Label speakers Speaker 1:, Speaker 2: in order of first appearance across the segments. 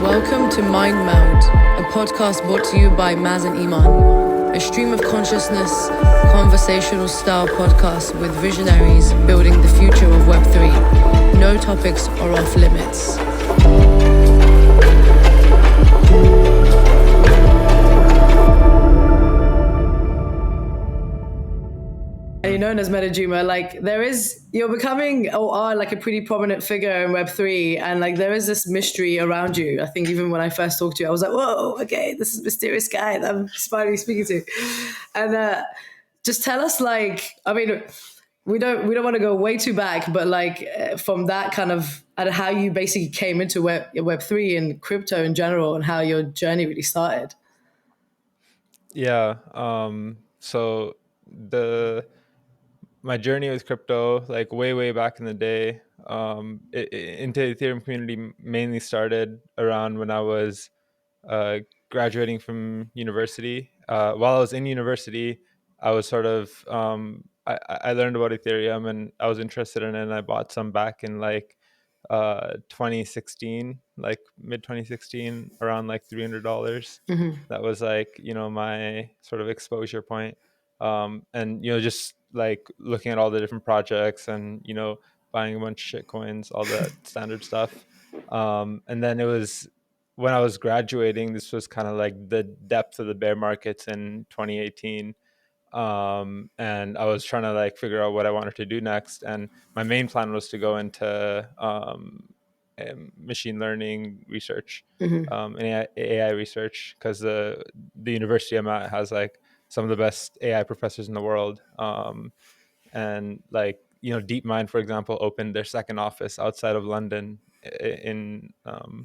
Speaker 1: Welcome to Mind Meld, a podcast brought to you by Maz and Iman, a stream of consciousness, conversational style podcast with visionaries building the future of Web3. No topics are off limits. And you're known as Metadreamer, you're becoming or are like a pretty prominent figure in Web3, and like there is this mystery around you. I think even when I first talked to you, I was like, whoa, okay, this is a mysterious guy that I'm finally speaking to. And just tell us, we don't want to go way too back, but from that kind of and how you basically came into Web3 and crypto in general, and how your journey really started.
Speaker 2: Yeah. So my journey with crypto, like way back in the day, into the Ethereum community mainly started around when I was graduating from university. While I was in university, I was sort of I learned about Ethereum and I was interested in it, and I bought some back in 2016, like mid 2016, around like $300. That was my sort of exposure point. And just like looking at all the different projects and buying a bunch of shit coins, all that standard stuff. And then it was when I was graduating, this was kind of like the depth of the bear markets in 2018. And I was trying to like figure out what I wanted to do next, and my main plan was to go into machine learning research, and AI research, because the university I'm at has like some of the best AI professors in the world. And DeepMind, for example, opened their second office outside of London, in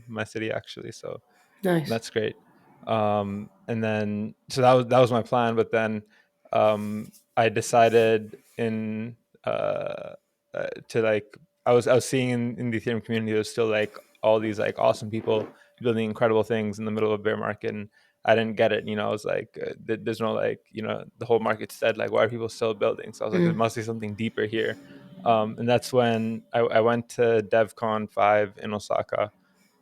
Speaker 2: my city actually. So
Speaker 1: Nice.
Speaker 2: that's great. And then so that was my plan, but then I decided in to like I was seeing in the Ethereum community there's still like all these like awesome people building incredible things in the middle of a bear market, and I didn't get it. I was like, there's no the whole market's dead. Like, why are people still building? So I was like, there must be something deeper here. And that's when I went to DevCon 5 in Osaka.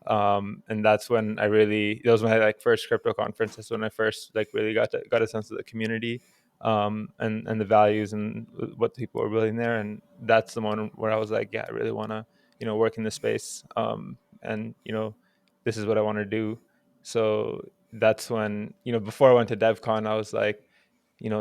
Speaker 2: And that's when that was my like first crypto conference. That's when I first like really got a sense of the community, and the values and what people were building there. And that's the moment where I was like, yeah, I really want to work in this space, and this is what I want to do. So that's when, before I went to DevCon, I was like,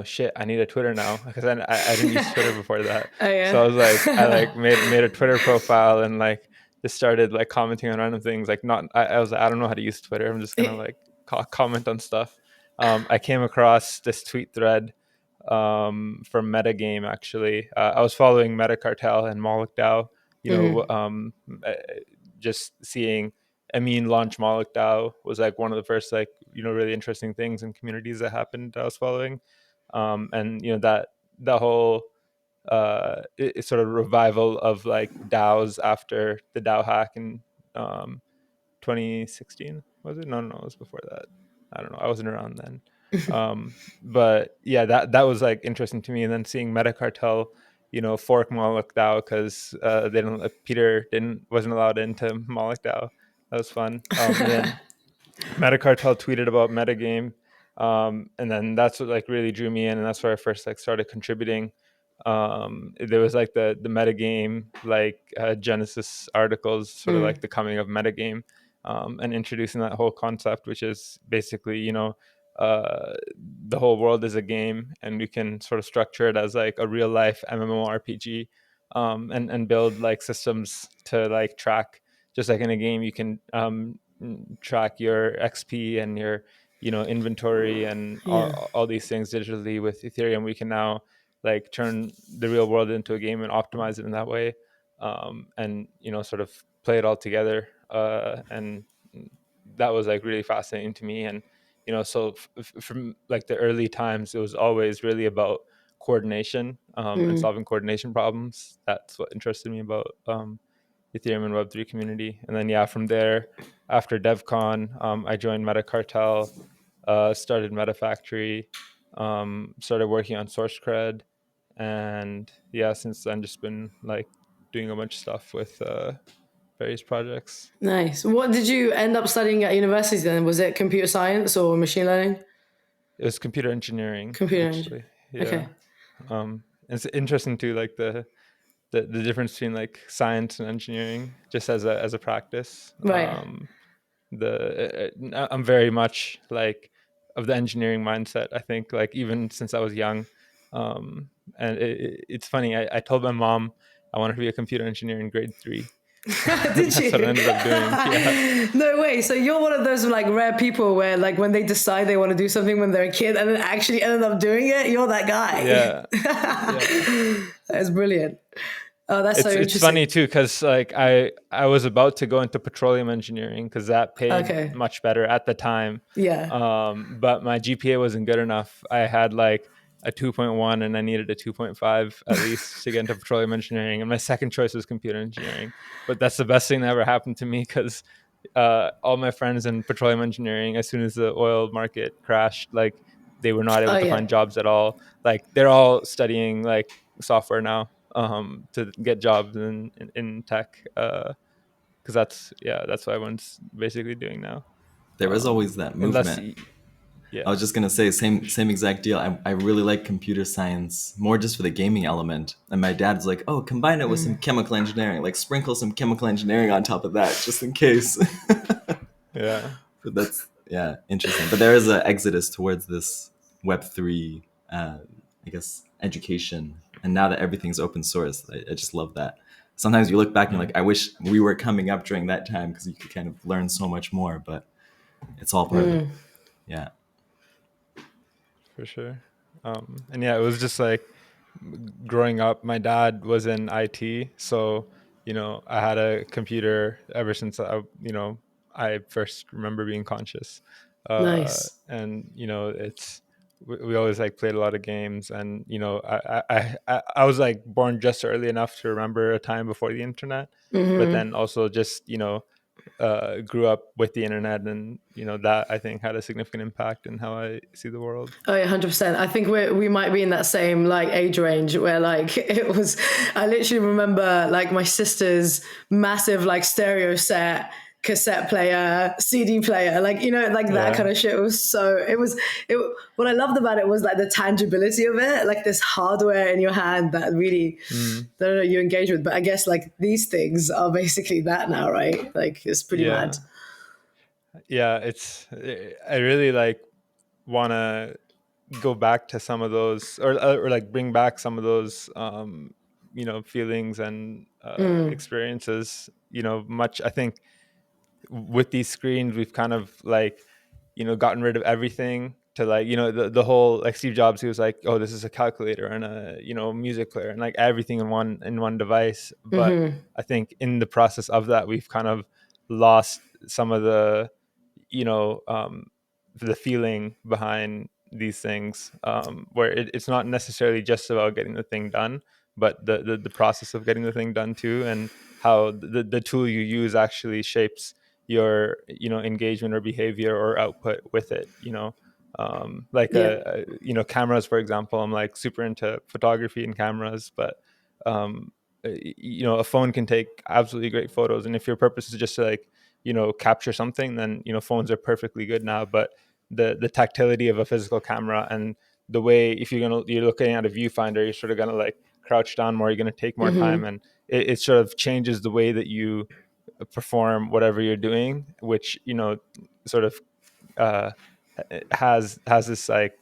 Speaker 2: shit, I need a Twitter now, because I didn't use Twitter before that.
Speaker 1: Oh yeah.
Speaker 2: So I was like, I like made a Twitter profile and like just started like commenting on random things. Like, not I was like, I don't know how to use Twitter. I'm just gonna like comment on stuff. I came across this tweet thread from Metagame actually. I was following Metacartel and Moloch DAO. Uh, just seeing Amin launch Moloch DAO was like one of the first like really interesting things in communities that happened that I was following. And that whole sort of revival of like DAOs after the DAO hack in um, 2016, was it? No, it was before that. I don't know. I wasn't around then. But yeah, that was like interesting to me. And then seeing Metacartel, fork Moloch DAO because they don't Peter wasn't allowed into Moloch DAO. That was fun. And then Metacartel tweeted about Metagame, and then that's what like really drew me in, and that's where I first like started contributing. There was like the Metagame Genesis articles, sort of like the coming of Metagame, and introducing that whole concept, which is basically the whole world is a game, and we can sort of structure it as like a real life MMORPG, and build like systems to like track, just like in a game you can track your XP and your inventory and all these things digitally. With Ethereum we can now like turn the real world into a game and optimize it in that way, and sort of play it all together, and that was like really fascinating to me. And so from like the early times it was always really about coordination, and solving coordination problems. That's what interested me about Ethereum and Web3 community. And then yeah, from there, after DevCon, I joined Metacartel, started MetaFactory, started working on SourceCred, and yeah, since then just been like doing a bunch of stuff with various projects.
Speaker 1: Nice. What did you end up studying at university then? Was it computer science or machine learning?
Speaker 2: It was computer engineering,
Speaker 1: Computer engineering.
Speaker 2: actually. Yeah.
Speaker 1: Okay.
Speaker 2: It's interesting too, like the difference between like science and engineering, just as a practice.
Speaker 1: Right.
Speaker 2: I'm very much like of the engineering mindset. I think like even since I was young, and it's funny. I told my mom I wanted to be a computer engineer in grade 3.
Speaker 1: Did
Speaker 2: That's what I
Speaker 1: you?
Speaker 2: ended up doing. Yeah,
Speaker 1: No way. So you're one of those like rare people where like when they decide they want to do something when they're a kid and then actually ended up doing it, you're that guy.
Speaker 2: yeah, yeah.
Speaker 1: That's brilliant. Oh, that's so
Speaker 2: It's
Speaker 1: interesting.
Speaker 2: funny too because like I was about to go into petroleum engineering because that paid
Speaker 1: Okay.
Speaker 2: much better at the time,
Speaker 1: Yeah.
Speaker 2: but my GPA wasn't good enough. I had like a 2.1 and I needed a 2.5 at least to get into petroleum engineering, and my second choice was computer engineering. But that's the best thing that ever happened to me because all my friends in petroleum engineering, as soon as the oil market crashed, like they were not
Speaker 1: Oh
Speaker 2: able to
Speaker 1: yeah.
Speaker 2: find jobs at all. Like they're all studying like software now, to get jobs in tech, because that's what everyone's basically doing now.
Speaker 3: There is always that
Speaker 2: Unless
Speaker 3: movement. I
Speaker 2: yeah.
Speaker 3: was just gonna say same exact deal. I really like computer science more just for the gaming element. And my dad's like, oh, combine it with some chemical engineering, like sprinkle some chemical engineering on top of that, just in case.
Speaker 2: Yeah,
Speaker 3: But that's yeah, interesting. But there is an exodus towards this Web3, I guess, education. And now that everything's open source, I just love that. Sometimes you look back and you're like, I wish we were coming up during that time because you could kind of learn so much more. But it's all part of it. Yeah.
Speaker 2: for sure. And yeah, it was just like growing up. My dad was in IT, so I had a computer ever since I first remember being conscious.
Speaker 1: Nice.
Speaker 2: And it's we always like played a lot of games, and I was like born just early enough to remember a time before the internet, but then also just grew up with the internet, and that I think had a significant impact in how I see the world.
Speaker 1: Oh yeah, 100%. I think we might be in that same like age range where like it was. I literally remember like my sister's massive like stereo set, cassette player, CD player, like like that kind
Speaker 2: Yeah,
Speaker 1: of shit. It. What I loved about it was like the tangibility of it, like this hardware in your hand that really,
Speaker 2: mm,
Speaker 1: I don't know, you engage with. But I guess like these things are basically that now, right? Like it's pretty mad.
Speaker 2: yeah, yeah. I really like want to go back to some of those, or like bring back some of those feelings and experiences. Much I think with these screens we've kind of like gotten rid of everything to like the whole, like Steve Jobs, he was like, oh, this is a calculator and a music player and like everything in one device. But I think in the process of that we've kind of lost some of you know um the feeling behind these things, where it's not necessarily just about getting the thing done, but the process of getting the thing done too, and how the tool you use actually shapes your engagement or behavior or output with it. Like
Speaker 1: Yeah.
Speaker 2: cameras, for example. I'm like super into photography and cameras, but a phone can take absolutely great photos, and if your purpose is just to like capture something, then phones are perfectly good now. But the tactility of a physical camera, and the way, if you're looking at a viewfinder, you're sort of gonna like crouch down more, you're gonna take more time, and it sort of changes the way that you perform whatever you're doing, which sort of uh, has this like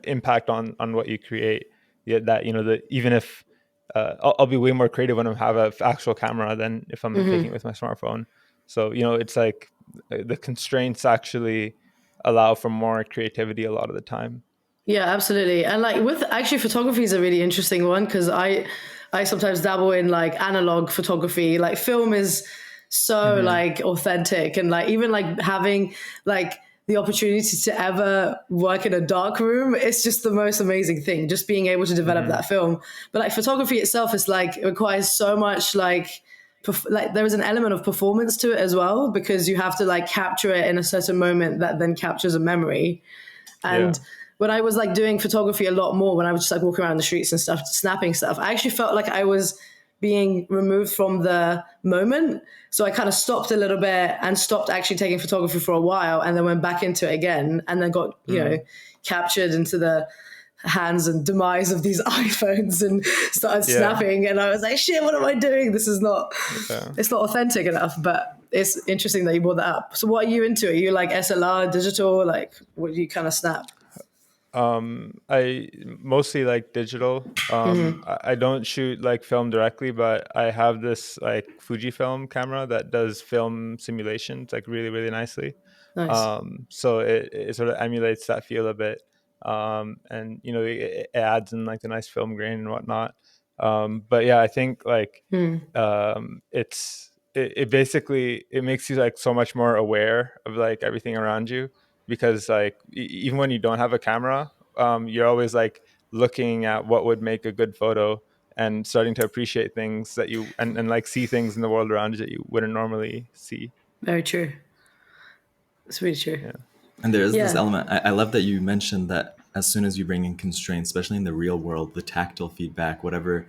Speaker 2: impact on what you create. Yeah, that that even if I'll be way more creative when I have an actual camera than if I'm taking it with my smartphone. So it's like the constraints actually allow for more creativity a lot of the time.
Speaker 1: Yeah, absolutely. And like with actually photography is a really interesting one because I sometimes dabble in like analog photography. Like film is so
Speaker 2: Hmm.
Speaker 1: like authentic, and like even like having like the opportunity to ever work in a dark room, it's just the most amazing thing, just being able to develop
Speaker 2: Hmm.
Speaker 1: that film. But like photography itself is like, it requires so much like there is an element of performance to it as well, because you have to like capture it in a certain moment that then captures a memory.
Speaker 2: Yeah.
Speaker 1: And when I was like doing photography a lot more, when I was just like walking around the streets and stuff, snapping stuff, I actually felt like I was being removed from the moment. So I kind of stopped a little bit and stopped actually taking photography for a while, and then went back into it again, and then got, captured into the hands and demise of these iPhones and started
Speaker 2: Yeah.
Speaker 1: snapping. And I was like, shit, what am I doing? This is not,
Speaker 2: Yeah.
Speaker 1: it's not authentic enough. But it's interesting that you brought that up. So what are you into? Are you like SLR, digital? Like, what do you kind of snap?
Speaker 2: I mostly like digital. I don't shoot like film directly, but I have this like Fujifilm camera that does film simulations like really, really nicely.
Speaker 1: Nice.
Speaker 2: So it sort of emulates that feel a bit. And it adds in like the nice film grain and whatnot. But yeah, I think like it basically it makes you like so much more aware of like everything around you, because like even when you don't have a camera, you're always like looking at what would make a good photo and starting to appreciate things that you and like see things in the world around you that you wouldn't normally see.
Speaker 1: Very true. It's really true.
Speaker 2: Yeah.
Speaker 3: And there is this
Speaker 1: Yeah.
Speaker 3: element. I love that you mentioned that as soon as you bring in constraints, especially in the real world, the tactile feedback, whatever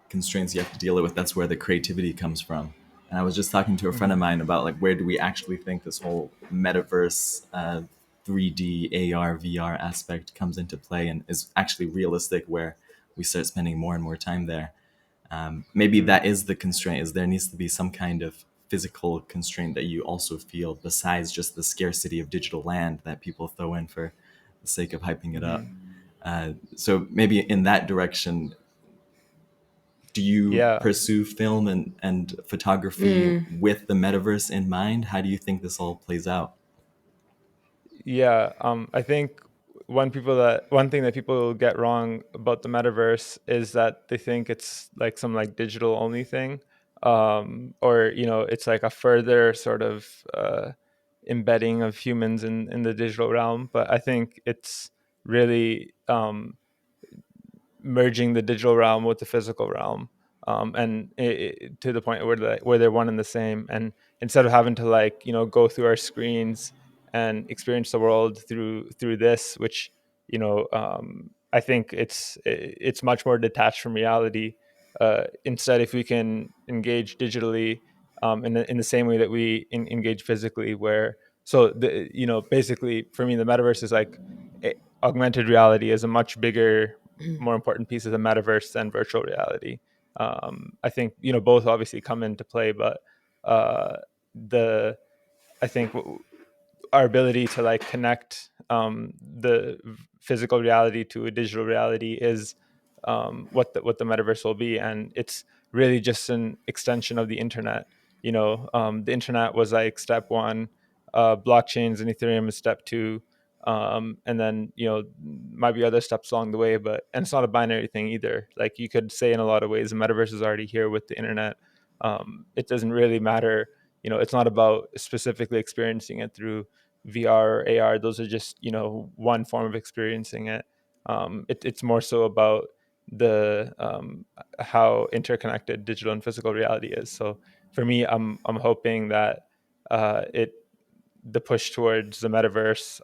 Speaker 3: constraints you have to deal with, that's where the creativity comes from. And I was just talking to a friend of
Speaker 2: Hmm.
Speaker 3: mine about like where do we actually think this whole metaverse, 3D, AR, VR aspect comes into play and is actually realistic, where we start spending more and more time there. Maybe that is the constraint, is there needs to be some kind of physical constraint that you also feel besides just the scarcity of digital land that people throw in for the sake of hyping it up.
Speaker 2: Hmm.
Speaker 3: So maybe in that direction, do you
Speaker 2: Yeah.
Speaker 3: pursue film and photography with the metaverse in mind? How do you think this all plays out?
Speaker 2: Yeah, I think one thing that people get wrong about the metaverse is that they think it's like some like digital only thing, or it's like a further sort of embedding of humans in the digital realm. But I think it's really merging the digital realm with the physical realm, and to the point where they're one and the same. And instead of having to like go through our screens and experience the world through this, which I think it's much more detached from reality. Instead, if we can engage digitally, in the same way that we engage physically, where so basically for me the metaverse is like augmented reality is a much bigger, more important piece of the metaverse than virtual reality. I think both obviously come into play, but the I think our ability to like connect the physical reality to a digital reality is what the metaverse will be, and it's really just an extension of the internet. The internet was like step one, blockchains and Ethereum is step two, and then might be other steps along the way, but and it's not a binary thing either. Like you could say in a lot of ways the metaverse is already here with the internet. It doesn't really matter. It's not about specifically experiencing it through VR or AR. Those are just one form of experiencing it. It's more so about the how interconnected digital and physical reality is. So for me, I'm hoping that it the push towards the metaverse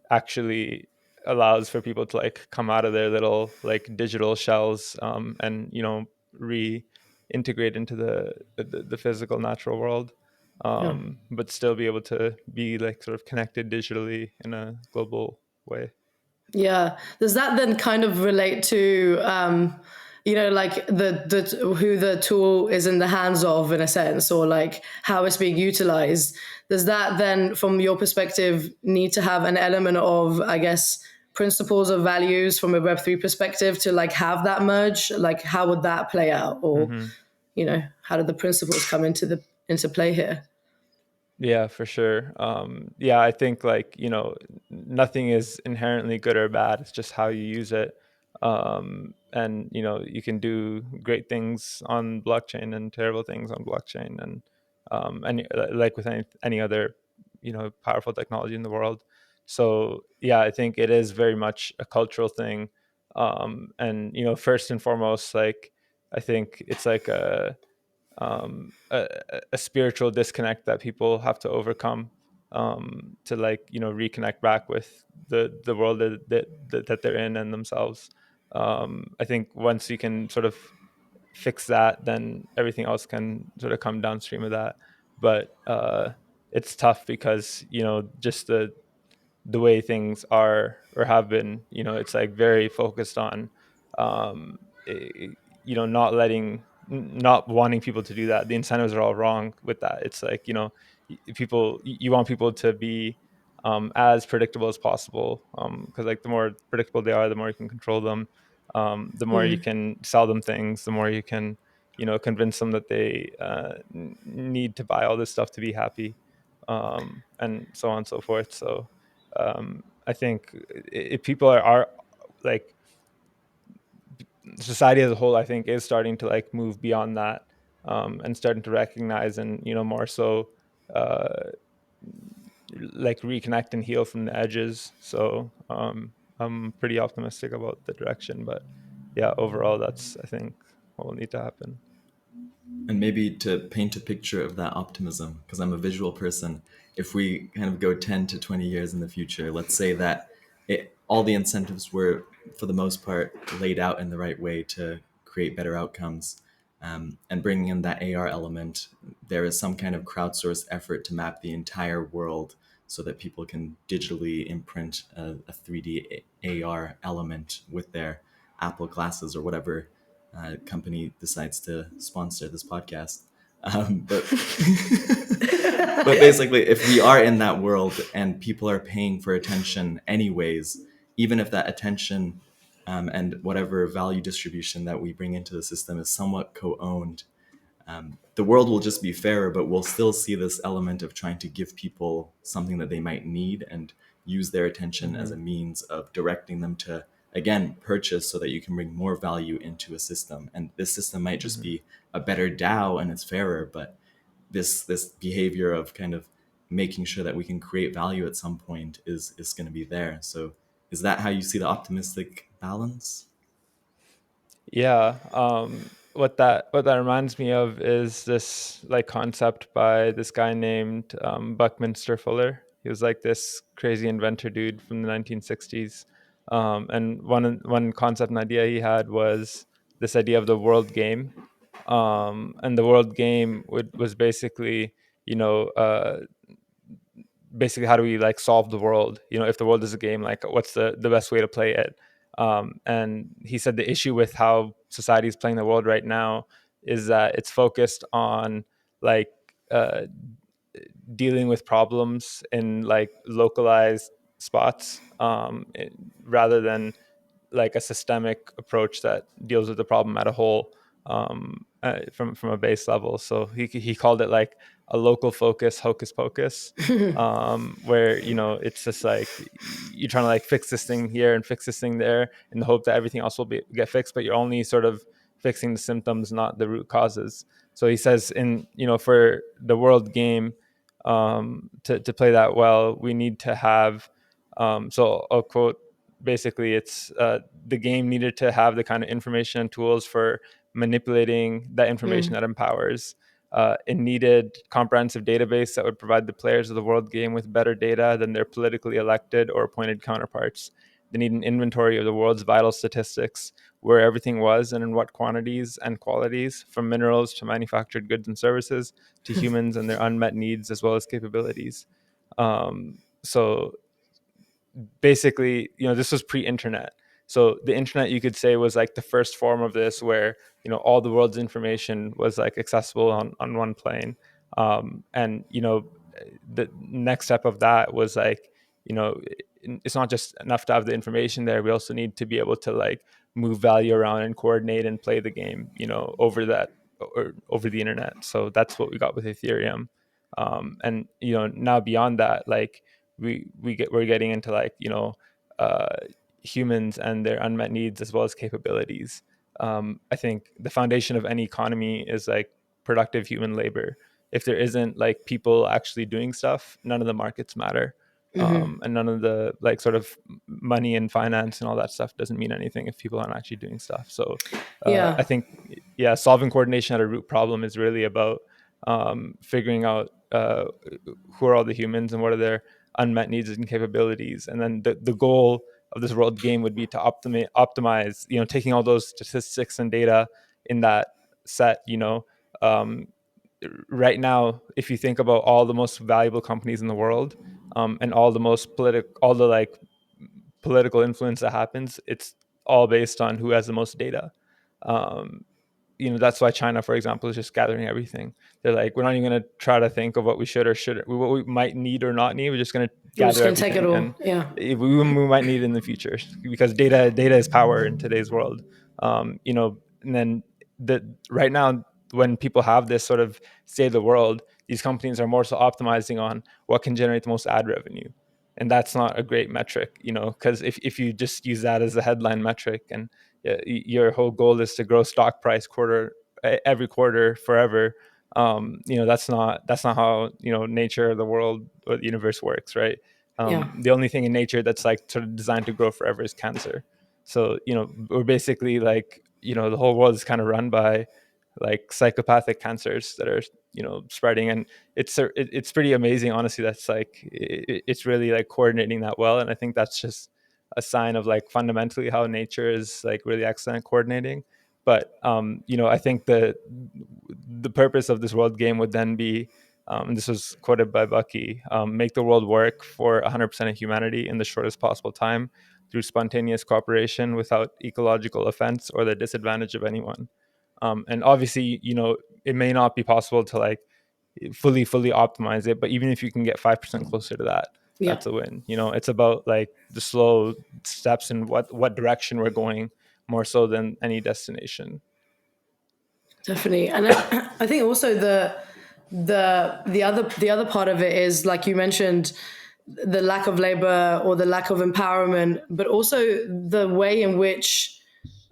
Speaker 2: actually allows for people to like come out of their little like digital shells, and reintegrate into the physical natural world,
Speaker 1: Yeah.
Speaker 2: but still be able to be like sort of connected digitally in a global way.
Speaker 1: Yeah. Does that then kind of relate to, like the who the tool is in the hands of, in a sense, or like how it's being utilized? Does that then, from your perspective, need to have an element of, I guess, principles or values from a Web3 perspective to like have that merge? Like, how would that play out, or
Speaker 2: Hmm.
Speaker 1: how did the principles come into play here?
Speaker 2: Yeah, for sure. Yeah, I think like, nothing is inherently good or bad. It's just how you use it. And you can do great things on blockchain and terrible things on blockchain, and like with any other, powerful technology in the world. So yeah, I think it is very much a cultural thing. And first and foremost, like I think it's like a spiritual disconnect that people have to overcome, to like reconnect back with the world that they're in and themselves. I think once you can sort of fix that, then everything else can sort of come downstream of that. But it's tough because, just the way things are or have been, it's like very focused on, um, eh, not wanting people to do that. The incentives are all wrong with that. It's like, you want people to be as predictable as possible, because like the more predictable they are, the more you can control them, the more you can sell them things, the more you can, convince them that they need to buy all this stuff to be happy, and so on and so forth. So I think if people are like, society as a whole, I think is starting to like move beyond that, and starting to recognize and, more so, uh, like reconnect and heal from the edges. So I'm pretty optimistic about the direction, but yeah, overall, that's, I think, what will need to happen.
Speaker 3: And maybe to paint a picture of that optimism, because I'm a visual person, if we kind of go 10 to 20 years in the future, let's say that all the incentives were, for the most part, laid out in the right way to create better outcomes, and bringing in that AR element, there is some kind of crowdsourced effort to map the entire world so that people can digitally imprint a 3D AR element with their Apple glasses or whatever company decides to sponsor this podcast. But but basically, if we are in that world and people are paying for attention anyways, even if that attention, and whatever value distribution that we bring into the system is somewhat co-owned, the world will just be fairer, but we'll still see this element of trying to give people something that they might need and use their attention as a means of directing them to, again, purchase so that you can bring more value into a system. And this system might just be a better DAO and it's fairer, but this behavior of kind of making sure that we can create value at some point is going to be there. So is that how you see the optimistic balance?
Speaker 2: Yeah. What that reminds me of is this like concept by this guy named Buckminster Fuller. He was like this crazy inventor dude from the 1960s. And one concept and idea he had was this idea of the world game. And the world game was basically, you know, uh, basically how do we like solve the world, if the world is a game, like what's the best way to play it. And he said the issue with how society is playing the world right now is that it's focused on like uh, dealing with problems in like localized spots, rather than like a systemic approach that deals with the problem at a whole, from a base level. So he called it like a local focus hocus pocus, where it's just like you're trying to like fix this thing here and fix this thing there in the hope that everything else will get fixed, but you're only sort of fixing the symptoms, not the root causes. So he says, for the world game, to play that well, we need to have, so I'll quote, basically it's the game needed to have the kind of information and tools for manipulating that information that empowers. It needed comprehensive database that would provide the players of the world game with better data than their politically elected or appointed counterparts. They need an inventory of the world's vital statistics, where everything was and in what quantities and qualities, from minerals to manufactured goods and services to humans and their unmet needs as well as capabilities. So basically, this was pre-internet. So the internet, you could say, was like the first form of this, where all the world's information was like accessible on one plane. And the next step of that was like, it's not just enough to have the information there. We also need to be able to like move value around and coordinate and play the game, over that, or over the internet. So that's what we got with Ethereum. And now beyond that, like we're getting into like uh, humans and their unmet needs as well as capabilities. I think the foundation of any economy is like productive human labor. If there isn't like people actually doing stuff, none of the markets matter. And none of the like sort of money and finance and all that stuff doesn't mean anything if people aren't actually doing stuff. So I
Speaker 1: Yeah.
Speaker 2: think, yeah, solving coordination at a root problem is really about figuring out who are all the humans and what are their unmet needs and capabilities. And then the goal of this world game would be to optimize, taking all those statistics and data in that set, um, right now, if you think about all the most valuable companies in the world, and all the all the like political influence that happens, it's all based on who has the most data. Um, that's why China, for example, is just gathering everything. They're like, we're not even going to try to think of what we should or shouldn't, what we might need or not need. We're just going to
Speaker 1: We're just
Speaker 2: gather
Speaker 1: gonna take it
Speaker 2: everything,
Speaker 1: all.
Speaker 2: and
Speaker 1: Yeah.
Speaker 2: we might need it in the future, because data is power in today's world. And then right now, when people have this sort of state of the world, these companies are more so optimizing on what can generate the most ad revenue, and that's not a great metric, because if you just use that as a headline metric, and your whole goal is to grow stock price every quarter forever, that's not how nature, the world, or the universe works, right?
Speaker 1: Yeah.
Speaker 2: The only thing in nature that's like sort of designed to grow forever is cancer. So we're basically like, the whole world is kind of run by like psychopathic cancers that are spreading, and it's pretty amazing, honestly. That's like it's really like coordinating that well, and I think that's just a sign of like fundamentally how nature is like really excellent at coordinating. But I think the purpose of this world game would then be, and this was quoted by Bucky, make the world work for 100% of humanity in the shortest possible time through spontaneous cooperation without ecological offense or the disadvantage of anyone. And obviously, it may not be possible to like fully optimize it, but even if you can get 5% closer to that,
Speaker 1: Yeah.
Speaker 2: that's a win. It's about like the slow steps in what direction we're going, more so than any destination.
Speaker 1: Definitely. And I think also the other part of it is, like you mentioned, the lack of labor or the lack of empowerment, but also the way in which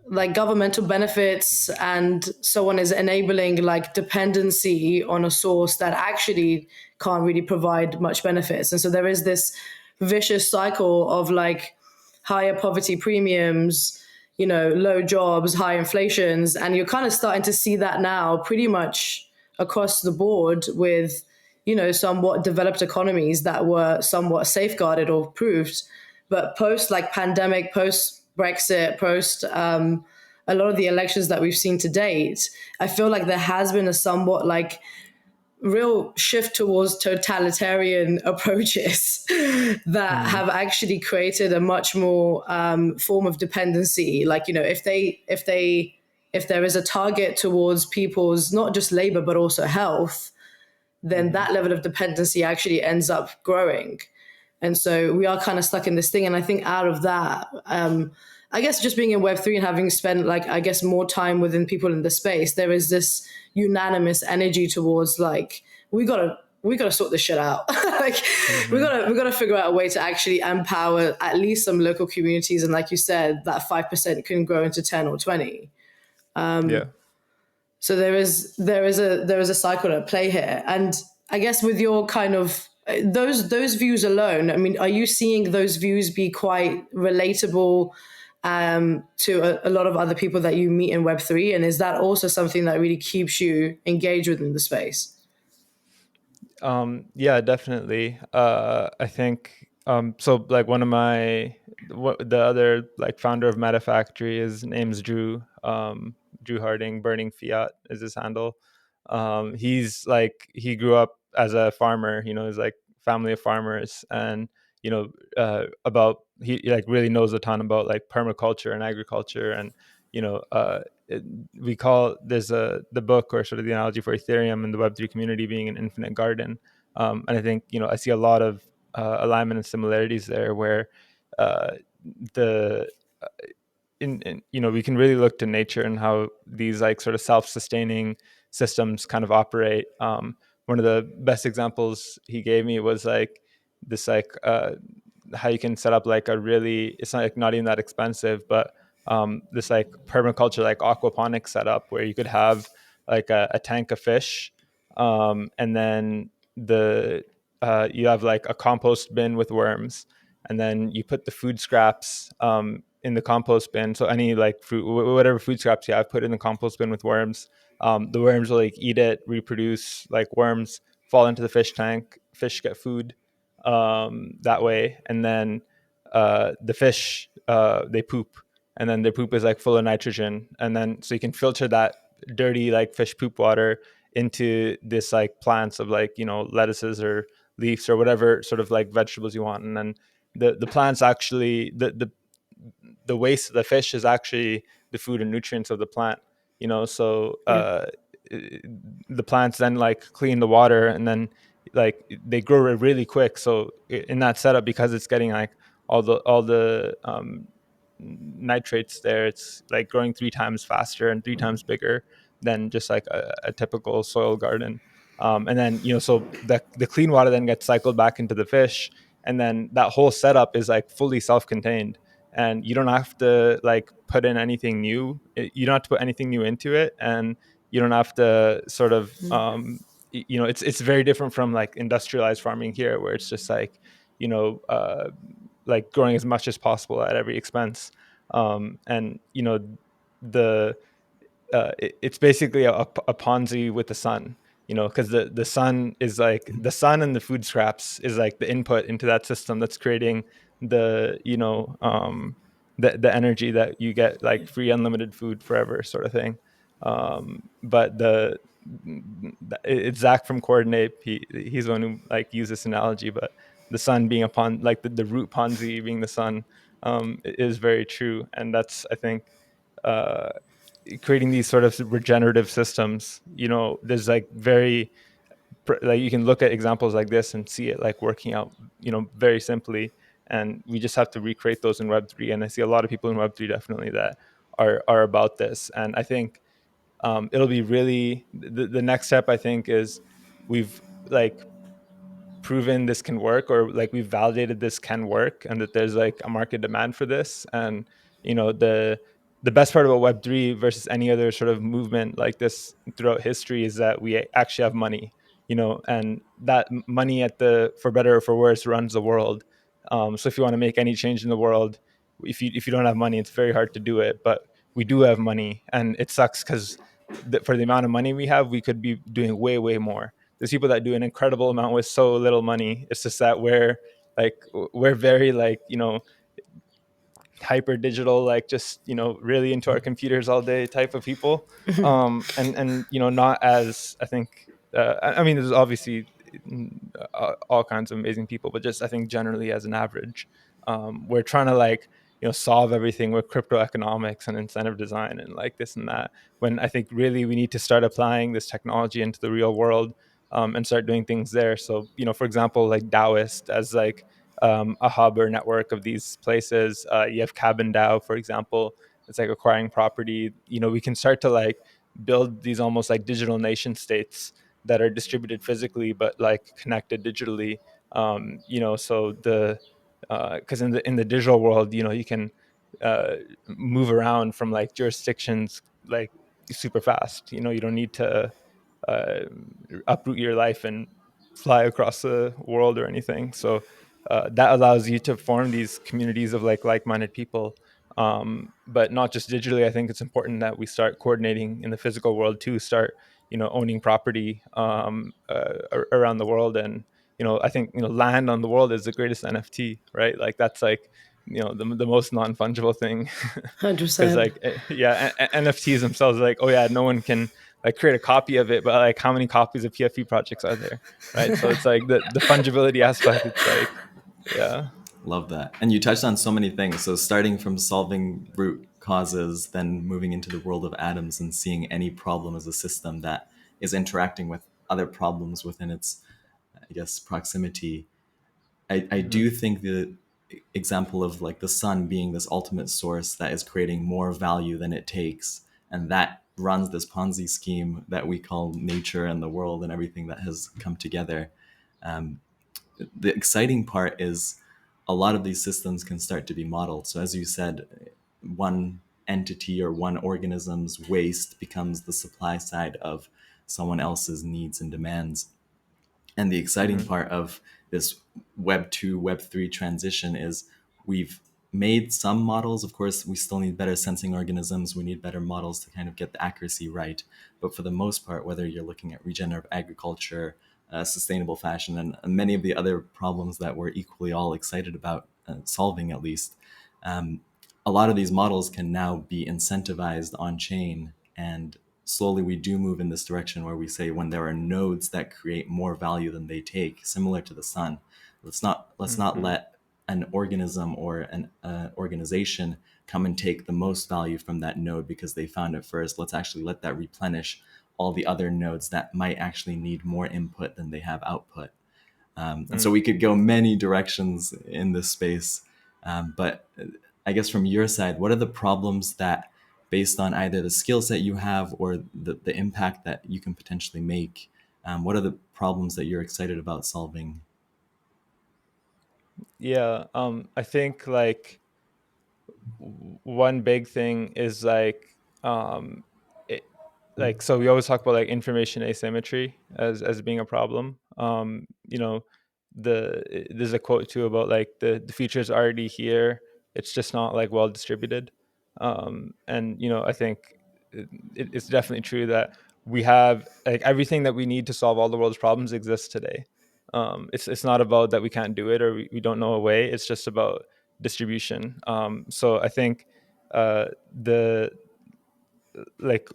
Speaker 1: like governmental benefits and so on is enabling like dependency on a source that actually can't really provide much benefits. And so there is this vicious cycle of like higher poverty premiums, low jobs, high inflations. And you're kind of starting to see that now pretty much across the board with, somewhat developed economies that were somewhat safeguarded or proved. But post like pandemic, post Brexit, post a lot of the elections that we've seen to date, I feel like there has been a somewhat like real shift towards totalitarian approaches that have actually created a much more form of dependency. Like, if there is a target towards people's not just labor but also health, then that level of dependency actually ends up growing. And so we are kind of stuck in this thing. And I think out of that, I guess just being in Web3 and having spent like, I guess, more time within people in the space, there is this unanimous energy towards like, we gotta sort this shit out. Like we gotta figure out a way to actually empower at least some local communities. And like you said, that 5% can grow into 10 or 20.
Speaker 2: Yeah.
Speaker 1: So there is a cycle at play here. And I guess with your kind of those views alone, I mean, are you seeing those views be quite relatable to a lot of other people that you meet in Web3? And is that also something that really keeps you engaged within the space?
Speaker 2: Yeah, definitely. I think so. Like the other like founder of MetaFactory, his name's Drew. Drew Harding. Burning Fiat is his handle. He grew up as a farmer. He's like family of farmers, and about he like really knows a ton about like permaculture and agriculture, and you know uh, it, we call there's the book, or sort of the analogy for Ethereum and the Web3 community being an infinite garden. And I think I see a lot of alignment and similarities there, where uh, the we can really look to nature and how these like sort of self-sustaining systems kind of operate. One of the best examples he gave me was like this how you can set up like a really, it's not like not even that expensive, but this like permaculture like aquaponics setup where you could have like a tank of fish, and then you have like a compost bin with worms, and then you put the food scraps in the compost bin. So any like whatever food scraps you have, put in the compost bin with worms. The worms will like eat it, reproduce, like worms fall into the fish tank, fish get food that way, and then the fish they poop, and then their poop is like full of nitrogen, and then so you can filter that dirty like fish poop water into this like plants of like, you know, lettuces or leaves or whatever sort of like vegetables you want. And then the plants actually, the waste of the fish is actually the food and nutrients of the plant, you know. So the plants then like clean the water, and then like they grow really quick. So in that setup, because it's getting like all the nitrates there, it's like growing 3 times faster and 3 times bigger than just like a typical soil garden. And then, you know, so the clean water then gets cycled back into the fish, and then that whole setup is like fully self-contained, and you don't have to like put in anything new. You don't have to put anything new into it, and you don't have to sort of you know, it's very different from like industrialized farming here, where it's just like, you know, like growing as much as possible at every expense. And you know, the it's basically a Ponzi with the sun, you know, because the sun is like the sun and the food scraps is like the input into that system that's creating the, you know, the energy that you get, like free unlimited food forever sort of thing. But it's Zach from Coordinate. He's the one who like used this analogy, but the sun being upon like the root Ponzi being the sun is very true. And that's, I think, uh, creating these sort of regenerative systems. You know, there's like like you can look at examples like this and see it like working out, you know, very simply. And we just have to recreate those in Web3. And I see a lot of people in Web3 definitely that are about this. And I think it'll be really the next step, I think, is we've like proven this can work, or like we've validated this can work, and that there's like a market demand for this. And you know, the best part about Web3 versus any other sort of movement like this throughout history is that we actually have money, you know, and that money, at the for better or for worse, runs the world. So if you want to make any change in the world, if you don't have money, it's very hard to do it. But we do have money, and it sucks because for the amount of money we have, we could be doing way more. There's people that do an incredible amount with so little money. It's just that we're very like, you know, hyper digital, like just, you know, really into our computers all day type of people. And you know, not as, I think, I mean, there's obviously all kinds of amazing people, but just I think generally as an average, we're trying to like, you know, solve everything with crypto economics and incentive design and like this and that, when I think really we need to start applying this technology into the real world, and start doing things there. So, you know, for example, like Daoist as like a hub or network of these places. You have Cabin DAO, for example. It's like acquiring property. You know, we can start to like build these almost like digital nation states that are distributed physically but like connected digitally. You know, so the because in the digital world, you know, you can move around from like jurisdictions like super fast. You know, you don't need to uh, uproot your life and fly across the world or anything. So that allows you to form these communities of like-minded people. But not just digitally. I think it's important that we start coordinating in the physical world too. Start, you know, owning property around the world. And you know, I think, you know, land on the world is the greatest NFT, right? Like that's like, you know, the most non-fungible thing. Because
Speaker 1: 100%.
Speaker 2: like yeah, NFTs themselves, like, oh yeah, no one can like create a copy of it, but like how many copies of PFP projects are there, right? So it's like the fungibility aspect. It's like, yeah.
Speaker 3: Love that. And you touched on so many things. So starting from solving root causes, then moving into the world of atoms and seeing any problem as a system that is interacting with other problems within its, I guess, proximity. I
Speaker 2: Mm-hmm.
Speaker 3: do think the example of like the sun being this ultimate source that is creating more value than it takes, and that runs this Ponzi scheme that we call nature and the world and everything that has come together. Um, the exciting part is a lot of these systems can start to be modeled. So as you said, one entity or one organism's waste becomes the supply side of someone else's needs and demands. And the exciting
Speaker 2: Mm-hmm.
Speaker 3: part of this Web 2, Web 3 transition is we've made some models. Of course, we still need better sensing organisms. We need better models to kind of get the accuracy right. But for the most part, whether you're looking at regenerative agriculture, sustainable fashion, and many of the other problems that we're equally all excited about solving, at least, a lot of these models can now be incentivized on chain and slowly we do move in this direction where we say when there are nodes that create more value than they take, similar to the sun, let's not let an organism or an organization come and take the most value from that node because they found it first. Let's actually let that replenish all the other nodes that might actually need more input than they have output. And so we could go many directions in this space. But I guess from your side, what are the problems that, based on either the skill set you have or the impact that you can potentially make, what are the problems that you're excited about solving?
Speaker 2: Yeah, I think like one big thing is like um it, like so we always talk about like information asymmetry as being a problem. You know, there's a quote too about like the future is already here, it's just not like well distributed. And you know, I think it's definitely true that we have like everything that we need to solve all the world's problems exists today. It's not about that we can't do it or we don't know a way, it's just about distribution. So I think the like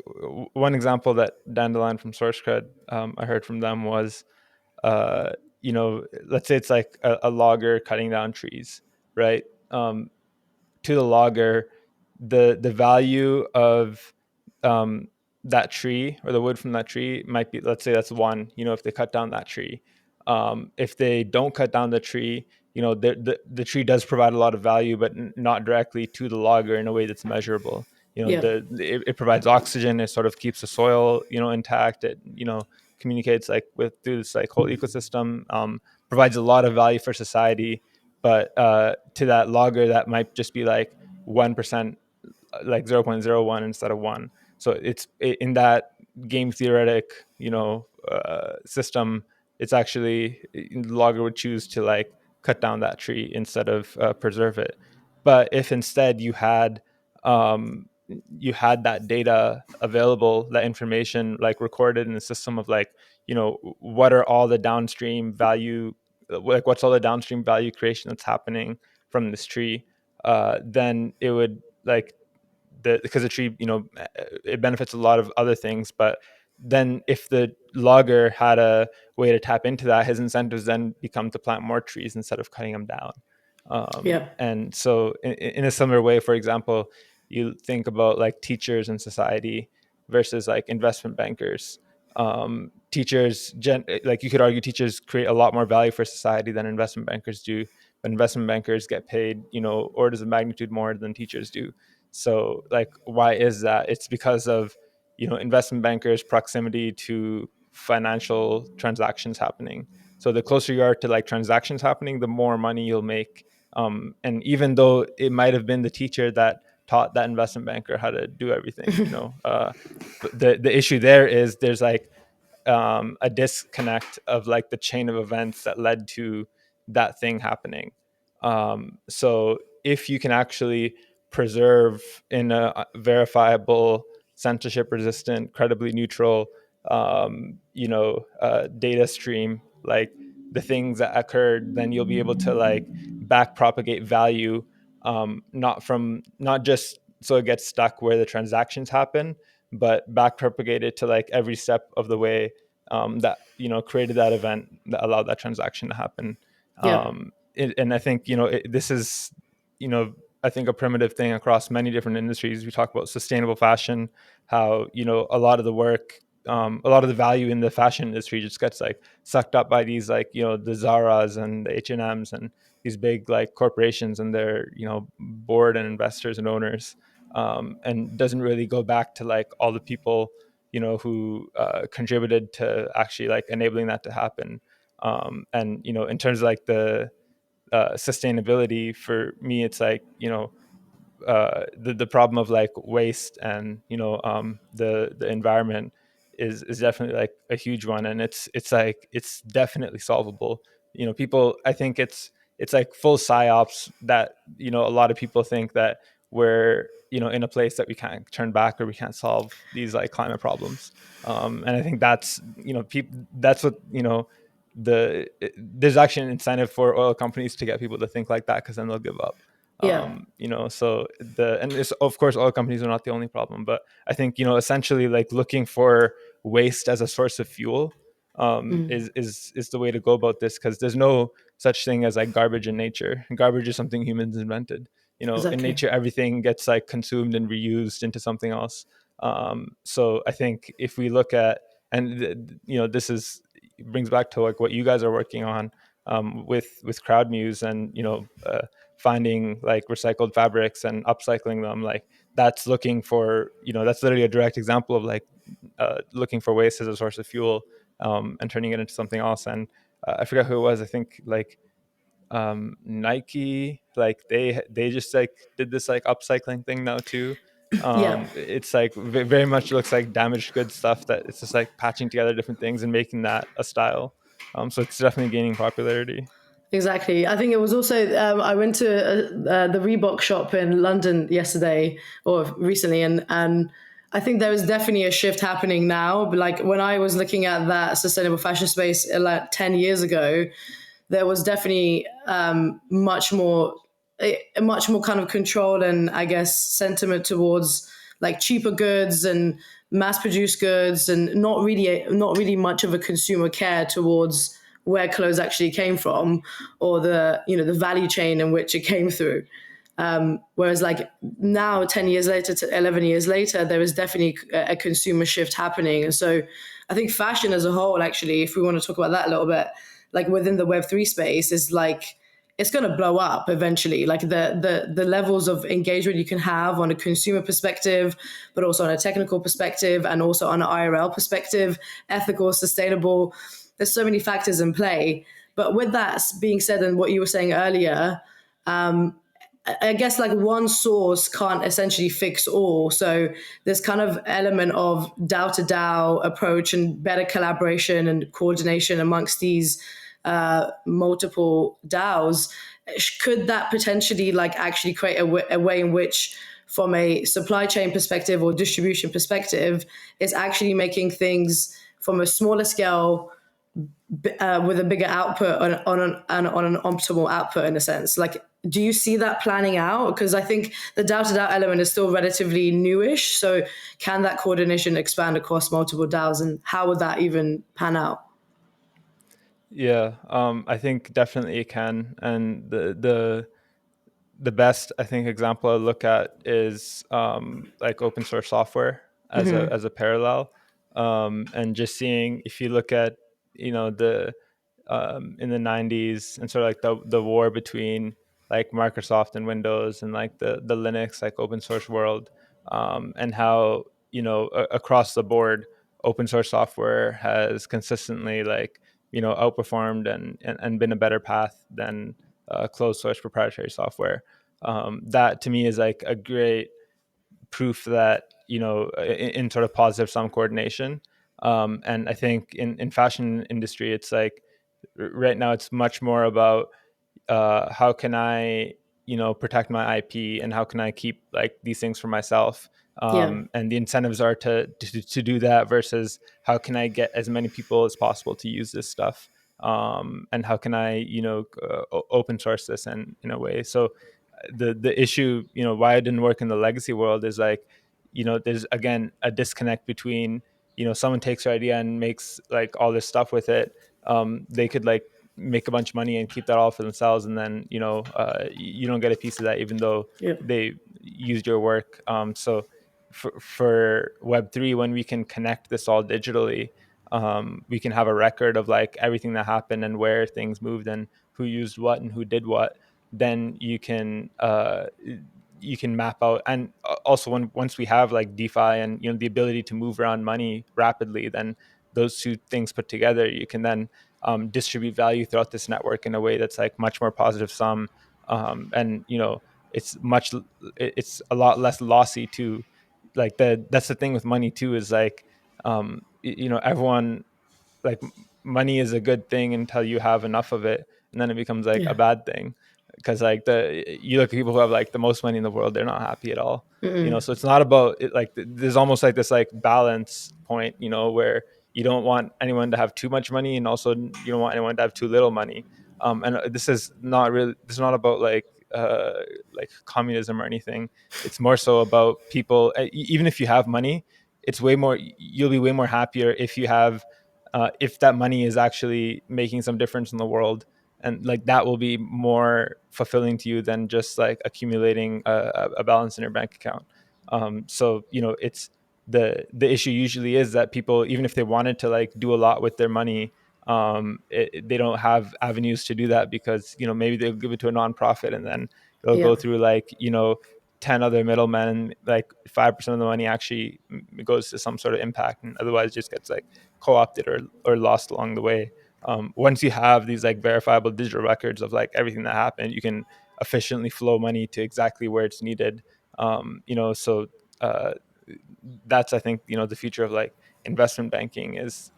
Speaker 2: one example that Dandelion from SourceCred, I heard from them was, you know, let's say it's like a logger cutting down trees, right? To the logger, the value of um, that tree or the wood from that tree might be, let's say that's one. You know, if they cut down that tree, if they don't cut down the tree, you know, the tree does provide a lot of value, but not directly to the logger in a way that's measurable. You know,
Speaker 1: Yeah.
Speaker 2: it provides oxygen. It sort of keeps the soil, you know, intact. It, you know, communicates like with through this like whole ecosystem. Provides a lot of value for society, but to that logger that might just be like 1%, like 0.01 instead of 1. So it's in that game theoretic, you know, system, it's actually the logger would choose to like cut down that tree instead of preserve it. But if instead you had that data available, that information like recorded in the system of like, you know, what are all the downstream value, like what's all the downstream value creation that's happening from this tree, then it would like because the tree, you know, it benefits a lot of other things. But then if the logger had a way to tap into that, his incentives then become to plant more trees instead of cutting them down.
Speaker 1: Yeah.
Speaker 2: And so in a similar way, for example, you think about like teachers in society versus like investment bankers. Teachers like you could argue teachers create a lot more value for society than investment bankers do, but investment bankers get paid, you know, orders of magnitude more than teachers do. So like, why is that? It's because of, you know, investment bankers' proximity to financial transactions happening. So the closer you are to like transactions happening, the more money you'll make. And even though it might have been the teacher that taught that investment banker how to do everything, you know, but the issue there is there's like a disconnect of like the chain of events that led to that thing happening. So if you can actually preserve in a verifiable, censorship resistant, credibly neutral, you know, data stream, like the things that occurred, then you'll be able to like back propagate value, not just so it gets stuck where the transactions happen, but back propagate it to like every step of the way, that, you know, created that event that allowed that transaction to happen.
Speaker 1: Yeah.
Speaker 2: And I think, you know, this is, you know, I think a primitive thing across many different industries. We talk about sustainable fashion, how, you know, a lot of the work, a lot of the value in the fashion industry just gets like sucked up by these like, you know, the Zaras and the H&Ms and these big like corporations and their, you know, board and investors and owners, and doesn't really go back to like all the people, you know, who contributed to actually like enabling that to happen. And you know, in terms of like the sustainability, for me it's like, you know, the problem of like waste and, you know, the environment is definitely like a huge one, and it's like it's definitely solvable. You know, people, I think it's like full psyops that, you know, a lot of people think that we're, you know, in a place that we can't turn back or we can't solve these like climate problems. And I think that's, you know, people, that's what, you know, there's actually an incentive for oil companies to get people to think like that, because then they'll give up.
Speaker 1: Yeah.
Speaker 2: So and it's, of course, oil companies are not the only problem, but I think, essentially, like, looking for waste as a source of fuel is the way to go about this, because there's no such thing as like garbage in nature. Garbage is something humans invented. In
Speaker 1: Exactly.
Speaker 2: nature, everything gets like consumed and reused into something else. So I think if we look at, and this is brings back to like what you guys are working on, with CrowdMuse, and finding like recycled fabrics and upcycling them, like that's looking for, that's literally a direct example of like looking for waste as a source of fuel, and turning it into something else. And I forgot who it was. I think like Nike, like they just like did this like upcycling thing now too.
Speaker 1: Yeah.
Speaker 2: It's like very much looks like damaged goods stuff, that it's just like patching together different things and making that a style. So it's definitely gaining popularity.
Speaker 1: Exactly. I think it was also, I went to the Reebok shop in London yesterday or recently, and I think there is definitely a shift happening now. But like when I was looking at that sustainable fashion space like 10 years ago, there was definitely much more kind of control and, I guess, sentiment towards like cheaper goods and mass produced goods, and not really much of a consumer care towards where clothes actually came from, or the value chain in which it came through. Whereas like now, 10 years later to 11 years later, there is definitely a consumer shift happening. And so I think fashion as a whole, actually, if we want to talk about that a little bit, like within the Web3 space, is like it's going to blow up eventually. Like the levels of engagement you can have on a consumer perspective, but also on a technical perspective, and also on an IRL perspective, ethical, sustainable. There's so many factors in play. But with that being said, and what you were saying earlier, I guess like one source can't essentially fix all. So this kind of element of DAO to DAO approach and better collaboration and coordination amongst these multiple DAOs, could that potentially like actually create a way in which, from a supply chain perspective or distribution perspective, is actually making things from a smaller scale with a bigger output on an optimal output, in a sense? Like, do you see that planning out? Because I think the DAO to DAO element is still relatively newish. So can that coordination expand across multiple DAOs, and how would that even pan out?
Speaker 2: Yeah, I think definitely it can. And the best, I think, example I look at is like open source software as a parallel, and just seeing, if you look at, the in the 90s, and sort of like the war between like Microsoft and Windows, and like the Linux like open source world, and how, across the board, open source software has consistently like, outperformed and been a better path than closed source proprietary software. That to me is like a great proof that, in sort of positive sum coordination. And I think in fashion industry, it's like right now it's much more about how can I, protect my IP, and how can I keep like these things for myself.
Speaker 1: Yeah.
Speaker 2: And the incentives are to do that, versus how can I get as many people as possible to use this stuff. And how can I, open source this in a way. So the issue, why it didn't work in the legacy world is like, there's again a disconnect between, someone takes your idea and makes like all this stuff with it. They could like make a bunch of money and keep that all for themselves, and then, you don't get a piece of that, even though
Speaker 1: Yeah.
Speaker 2: they used your work. So for Web3, when we can connect this all digitally, we can have a record of like everything that happened and where things moved and who used what and who did what. Then you can map out. And also, once we have like DeFi and, the ability to move around money rapidly, then those two things put together, you can then distribute value throughout this network in a way that's like much more positive sum. And it's much it's a lot less lossy too. Like that's the thing with money too, is like, everyone, like, money is a good thing until you have enough of it, and then it becomes like a
Speaker 1: Yeah.
Speaker 2: bad thing. Because like you look at people who have like the most money in the world, they're not happy at all. So it's not about it. Like there's almost like this like balance point, where you don't want anyone to have too much money, and also you don't want anyone to have too little money. And this is not about like like communism or anything. It's more so about people. Even if you have money, it's way more. You'll be way more happier if you have, if that money is actually making some difference in the world, and like that will be more fulfilling to you than just like accumulating a balance in your bank account. So it's the issue usually is that people, even if they wanted to like do a lot with their money, they don't have avenues to do that, because maybe they'll give it to a nonprofit, and then it'll
Speaker 1: Yeah.
Speaker 2: go through like 10 other middlemen, like 5% of the money actually goes to some sort of impact, and otherwise it just gets like co-opted or lost along the way. Once you have these like verifiable digital records of like everything that happened, you can efficiently flow money to exactly where it's needed. So that's, I think, the future of like investment banking is,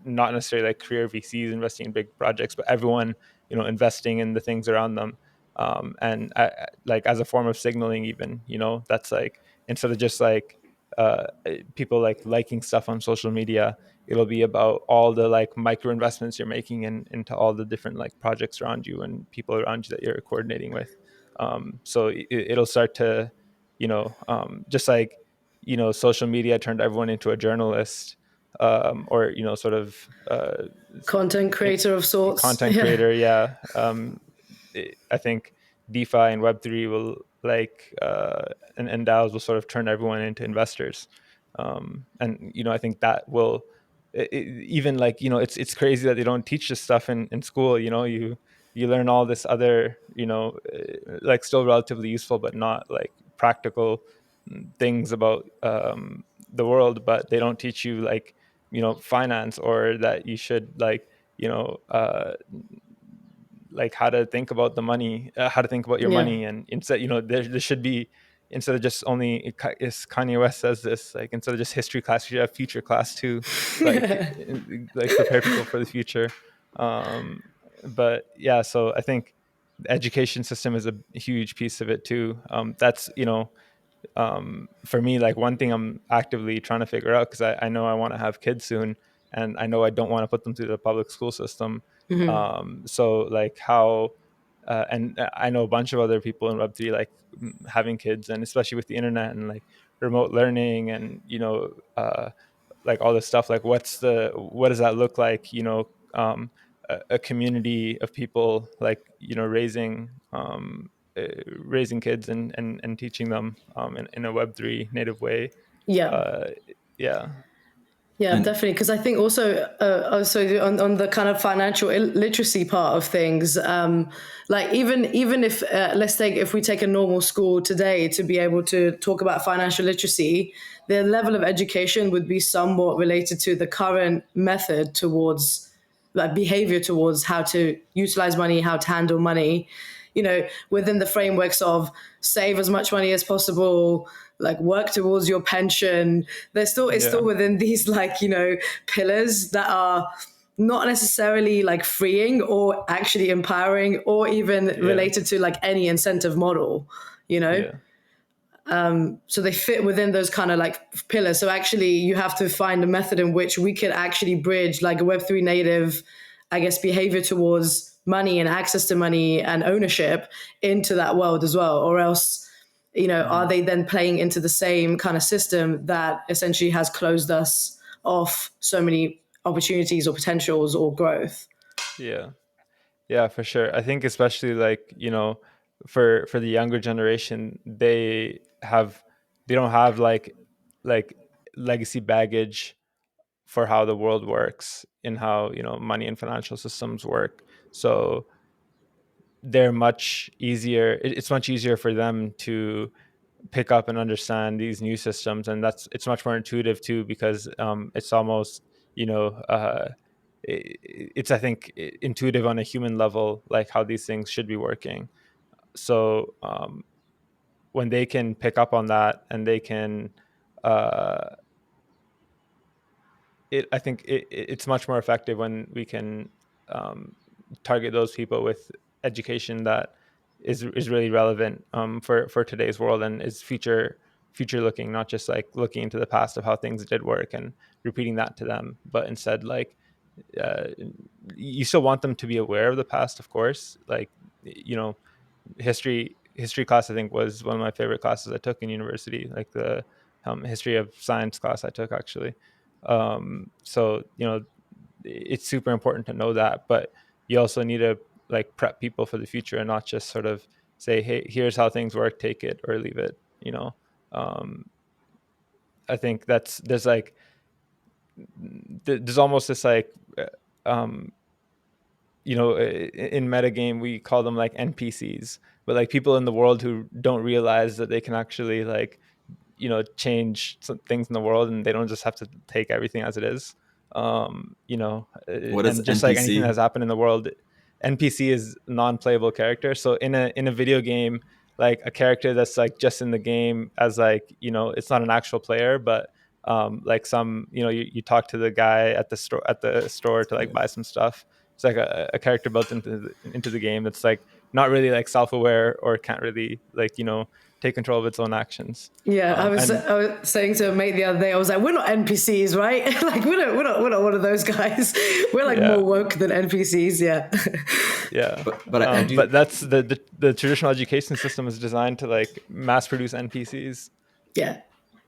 Speaker 2: not necessarily like career VCs investing in big projects, but everyone, investing in the things around them. And like as a form of signaling, even, that's like, instead of just like people like liking stuff on social media, it'll be about all the like micro investments you're making into all the different like projects around you and people around you that you're coordinating with. So it'll start to, just like, social media turned everyone into a journalist, or sort of
Speaker 1: Content creator of sorts.
Speaker 2: content
Speaker 1: Yeah.
Speaker 2: creator. Yeah. I think DeFi and Web3 will like and DAOs will sort of turn everyone into investors. And I think that will even like, it's crazy that they don't teach this stuff in school. You learn all this other, like still relatively useful but not like practical things about the world, but they don't teach you like, finance, or that you should like, you know uh like how to think about the money, how to think about your
Speaker 1: Yeah.
Speaker 2: money. And instead, there should be, instead of just only, is Kanye West says this, like instead of just history class, you should have future class too, like like prepare people for the future. um but yeah, so I think the education system is a huge piece of it too. That's, for me, like one thing I'm actively trying to figure out, because I know I want to have kids soon, and I know I don't want to put them through the public school system.
Speaker 1: Mhm.
Speaker 2: So like how, and I know a bunch of other people in Web3 like having kids, and especially with the internet and like remote learning and like all this stuff, like what does that look like, a community of people like raising kids and teaching them in a Web3 native way.
Speaker 1: Yeah.
Speaker 2: uh yeah.
Speaker 1: Yeah,
Speaker 3: And
Speaker 1: definitely. Because I think also on the kind of financial literacy part of things, like even if let's take if we take a normal school today to be able to talk about financial literacy, their level of education would be somewhat related to the current method towards like behavior towards how to utilize money, how to handle money, within the frameworks of save as much money as possible, like work towards your pension. It's still
Speaker 2: Yeah.
Speaker 1: within these like, pillars that are not necessarily like freeing or actually empowering or even
Speaker 2: Yeah.
Speaker 1: related to like any incentive model, you know?
Speaker 2: Yeah.
Speaker 1: So they fit within those kind of like pillars. So actually you have to find a method in which we could actually bridge like a Web3 native, I guess, behavior towards money and access to money and ownership into that world as well. Or else, are
Speaker 2: Mhm.
Speaker 1: they then playing into the same kind of system that essentially has closed us off so many opportunities or potentials or growth?
Speaker 2: Yeah. Yeah, for sure. I think especially like, for the younger generation, they don't have like legacy baggage for how the world works and how, money and financial systems work. So they're much easier it's much easier for them to pick up and understand these new systems, and it's much more intuitive too, because it's almost, you know it's, I think, intuitive on a human level, like how these things should be working. So when they can pick up on that, and they can uh I think it's much more effective when we can um, target those people with education that is really relevant for today's world, and is future looking, not just like looking into the past of how things did work and repeating that to them, but instead like, uh, you still want them to be aware of the past, of course, like, you know history class I think was one of my favorite classes I took in university, like the history of science class I took actually. So it's super important to know that, but you also need to like prep people for the future and not just sort of say, hey, here's how things work, take it or leave it. um, I think there's like there's almost this like um, in metagame we call them like NPCs, but like people in the world who don't realize that they can actually like change some things in the world, and they don't just have to take everything as it is.
Speaker 3: What is
Speaker 2: And just like anything
Speaker 3: NPC?
Speaker 2: that's happened in the world, NPC is non-playable character. So in a video game, like a character that's like just in the game as like it's not an actual player, but like some you talk to the guy at the store to like buy some stuff. It's like a character built into the game that's like not really like self-aware or can't really like take control of its own actions.
Speaker 1: Yeah,
Speaker 2: And
Speaker 1: I was saying to a mate the other day, I was like, we're not NPCs, right? Like we're not one of those guys. We're like more
Speaker 2: yeah,
Speaker 1: woke than NPCs, yeah.
Speaker 2: yeah.
Speaker 3: But I do.
Speaker 2: But that's the traditional education system is designed to like mass produce NPCs.
Speaker 1: Yeah.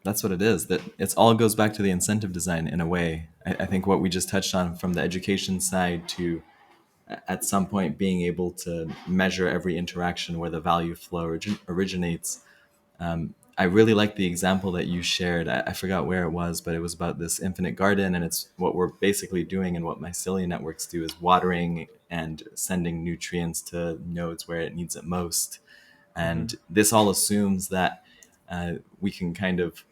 Speaker 3: That's what it is. That it's all goes back to the incentive design in a way. I think what we just touched on from the education side to at some point being able to measure every interaction where the value flow originates. I really like the example that you shared. I forgot where it was, but it was about this infinite garden, and it's what we're basically doing and what mycelium networks do is watering and sending nutrients to nodes where it needs it most.
Speaker 2: Mm-hmm.
Speaker 3: And this all assumes that we can kind of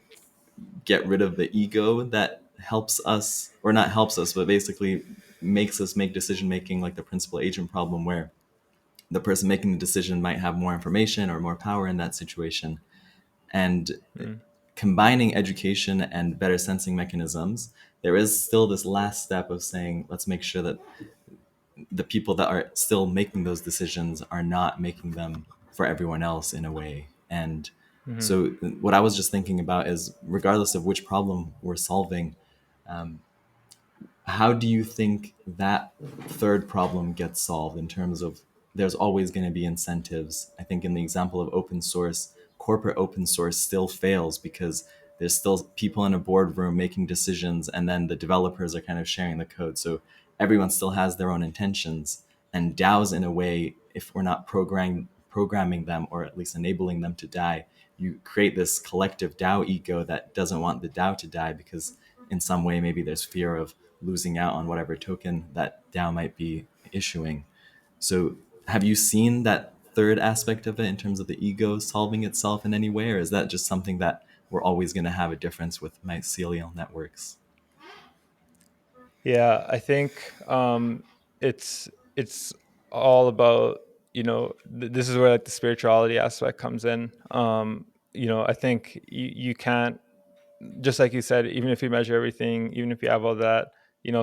Speaker 3: get rid of the ego that helps us, or not helps us, but basically makes us make decision making like the principal agent problem, where the person making the decision might have more information or more power in that situation. And combining education and better sensing mechanisms, there is still this last step of saying, let's make sure that the people that are still making those decisions are not making them for everyone else in a way. And
Speaker 2: Mm-hmm.
Speaker 3: so what I was just thinking about is, regardless of which problem we're solving, how do you think that third problem gets solved in terms of there's always going to be incentives? I think in the example of open source, corporate open source still fails because there's still people in a boardroom making decisions, and then the developers are kind of sharing the code. So everyone still has their own intentions. And DAOs, in a way, if we're not programming them, or at least enabling them to die, you create this collective DAO ego that doesn't want the DAO to die, because in some way maybe there's fear of losing out on whatever token that DAO might be issuing. So have you seen that third aspect of it in terms of the ego solving itself in any way, or is that just something that we're always going to have a difference with mycelial networks?
Speaker 2: Yeah, I think it's all about this is where like the spirituality aspect comes in. I think you can't, just like you said, even if you measure everything, even if you have all that,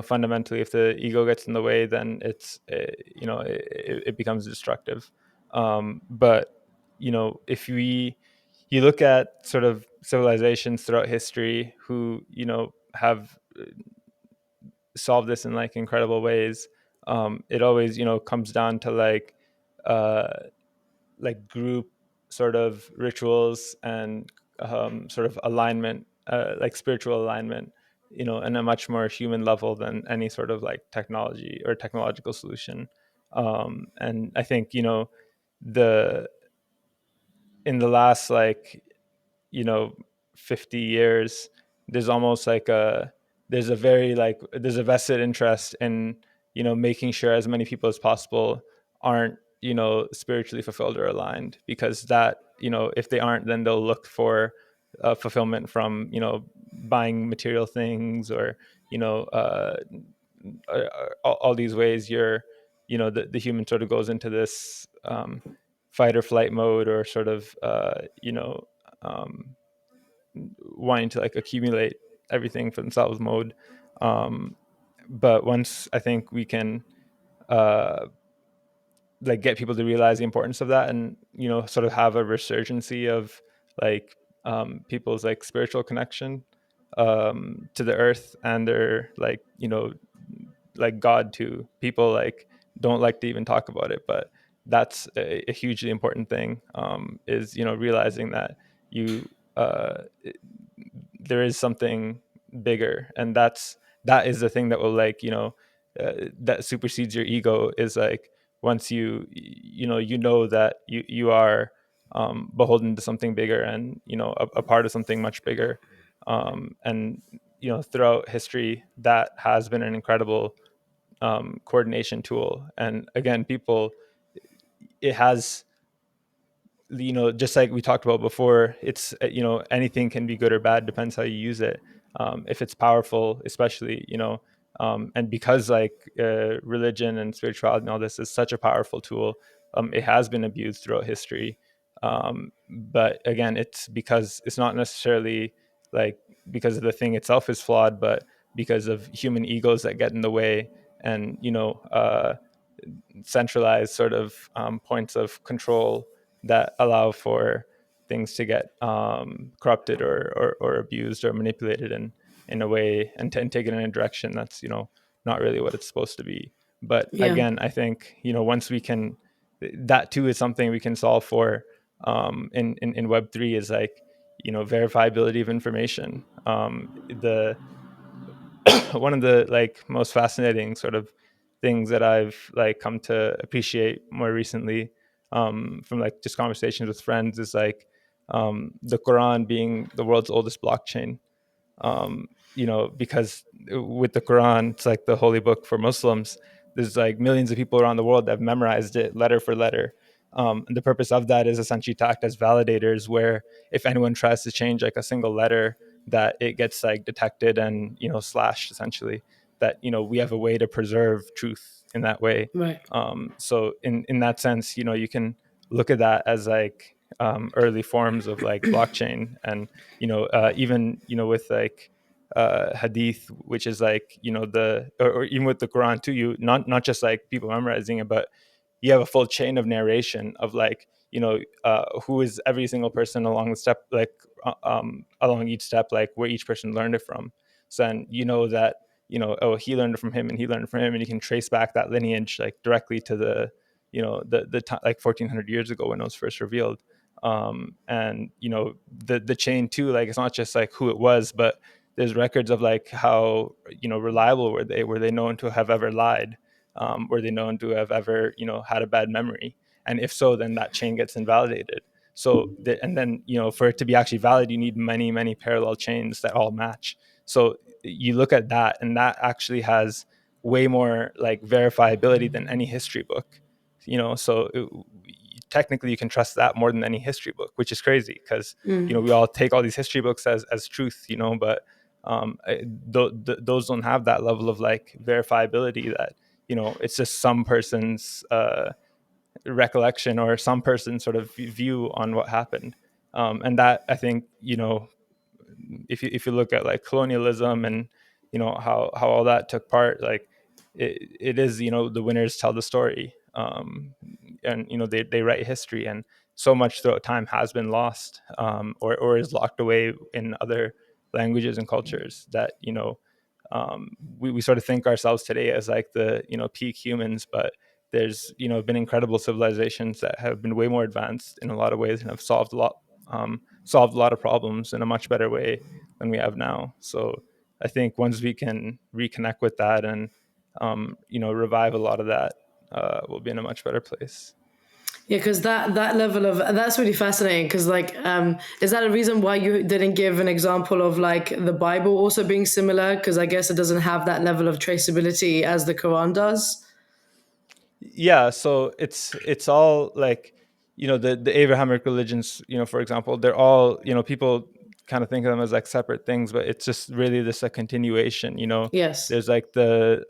Speaker 2: fundamentally, if the ego gets in the way, then it becomes destructive. But if you look at sort of civilizations throughout history who have solved this in like incredible ways, it always comes down to uh, like group sort of rituals and sort of alignment, like spiritual alignment, in a much more human level than any sort of like technology or technological solution. And I think the in the last like you know 50 years, there's almost like there's a vested interest in making sure as many people as possible aren't spiritually fulfilled or aligned, because that if they aren't, then they'll look for fulfillment from buying material things, or you know uh, all these ways you're the human sort of goes into this fight or flight mode, or sort of um, wanting to like accumulate everything for themselves mode. Um, but once I think we can uh, like get people to realize the importance of that, and sort of have a resurgency of like people's like spiritual connection to the earth, and their like God too. People like don't like to even talk about it, but that's a hugely important thing, is, realizing that you there is something bigger, and that is the thing that will, like, that supersedes your ego, is like, once you know that you are beholden to something bigger, and a part of something much bigger. And throughout history, that has been an incredible coordination tool. And again, people, it has, just like we talked about before, it's, anything can be good or bad, depends how you use it. If it's powerful, especially, and because, like, religion and spirituality and all this is such a powerful tool, it has been abused throughout history. But again, it's because it's not necessarily, like, because of the thing itself is flawed, but because of human egos that get in the way, and centralized sort of points of control that allow for things to get corrupted, or abused, or manipulated in a way, and taken in a direction that's, not really what it's supposed to be. But
Speaker 1: Yeah.
Speaker 2: again, I think, once we can, that too is something we can solve for, in Web3, is like, verifiability of information. The One of the, like, most fascinating sort of things that I've, like, come to appreciate more recently, from, like, just conversations with friends, is like, the Quran being the world's oldest blockchain. Because with the Quran, it's like the holy book for Muslims. There's, like, millions of people around the world that have memorized it letter for letter. And the purpose of that is essentially to act as validators, where if anyone tries to change, like, a single letter, that it gets, like, detected and, slashed, essentially. That, we have a way to preserve truth in that way.
Speaker 1: Right.
Speaker 2: So in that sense, you can look at that as, like, early forms of, like, blockchain. And even, with, like, hadith, which is, like, or even with the Quran too, you not just, like, people memorizing it, but you have a full chain of narration of, like, who is every single person along the step, like, along each step, like, where each person learned it from. So then, that, oh, he learned it from him, and he learned it from him, and you can trace back that lineage, like, directly to the, the time, like, 1400 years ago, when it was first revealed. And the chain too, like, it's not just, like, who it was, but there's records of, like, how, reliable were they known to have ever lied, were they known to have ever, had a bad memory, and if so, then that chain gets invalidated. So and then, for it to be actually valid, you need many, many parallel chains that all match. So you look at that, and that actually has way more, like, verifiability than any history book. So technically you can trust that more than any history book, which is crazy, because we all take all these history books as truth, but those don't have that level of, like, verifiability, that it's just some person's recollection, or some person's sort of view on what happened. And that, I think, if you look at, like, colonialism, and how all that took part, like, it is, the winners tell the story. And they write history, and so much throughout time has been lost, or is locked away in other languages and cultures, that we sort of think ourselves today as, like, the peak humans, but there's been incredible civilizations that have been way more advanced in a lot of ways, and have solved a lot of problems in a much better way than we have now. So I think once we can reconnect with that, and revive a lot of that, we'll be in a much better place.
Speaker 1: Yeah, because that level of that's really fascinating. Because, like, is that a reason why you didn't give an example of, like, the Bible also being similar? Because I guess it doesn't have that level of traceability as the Quran does.
Speaker 2: Yeah, so it's all, like, the Abrahamic religions, for example, they're all, people kind of think of them as, like, separate things, but it's just really just a continuation.
Speaker 1: Yes.
Speaker 2: There's, like, the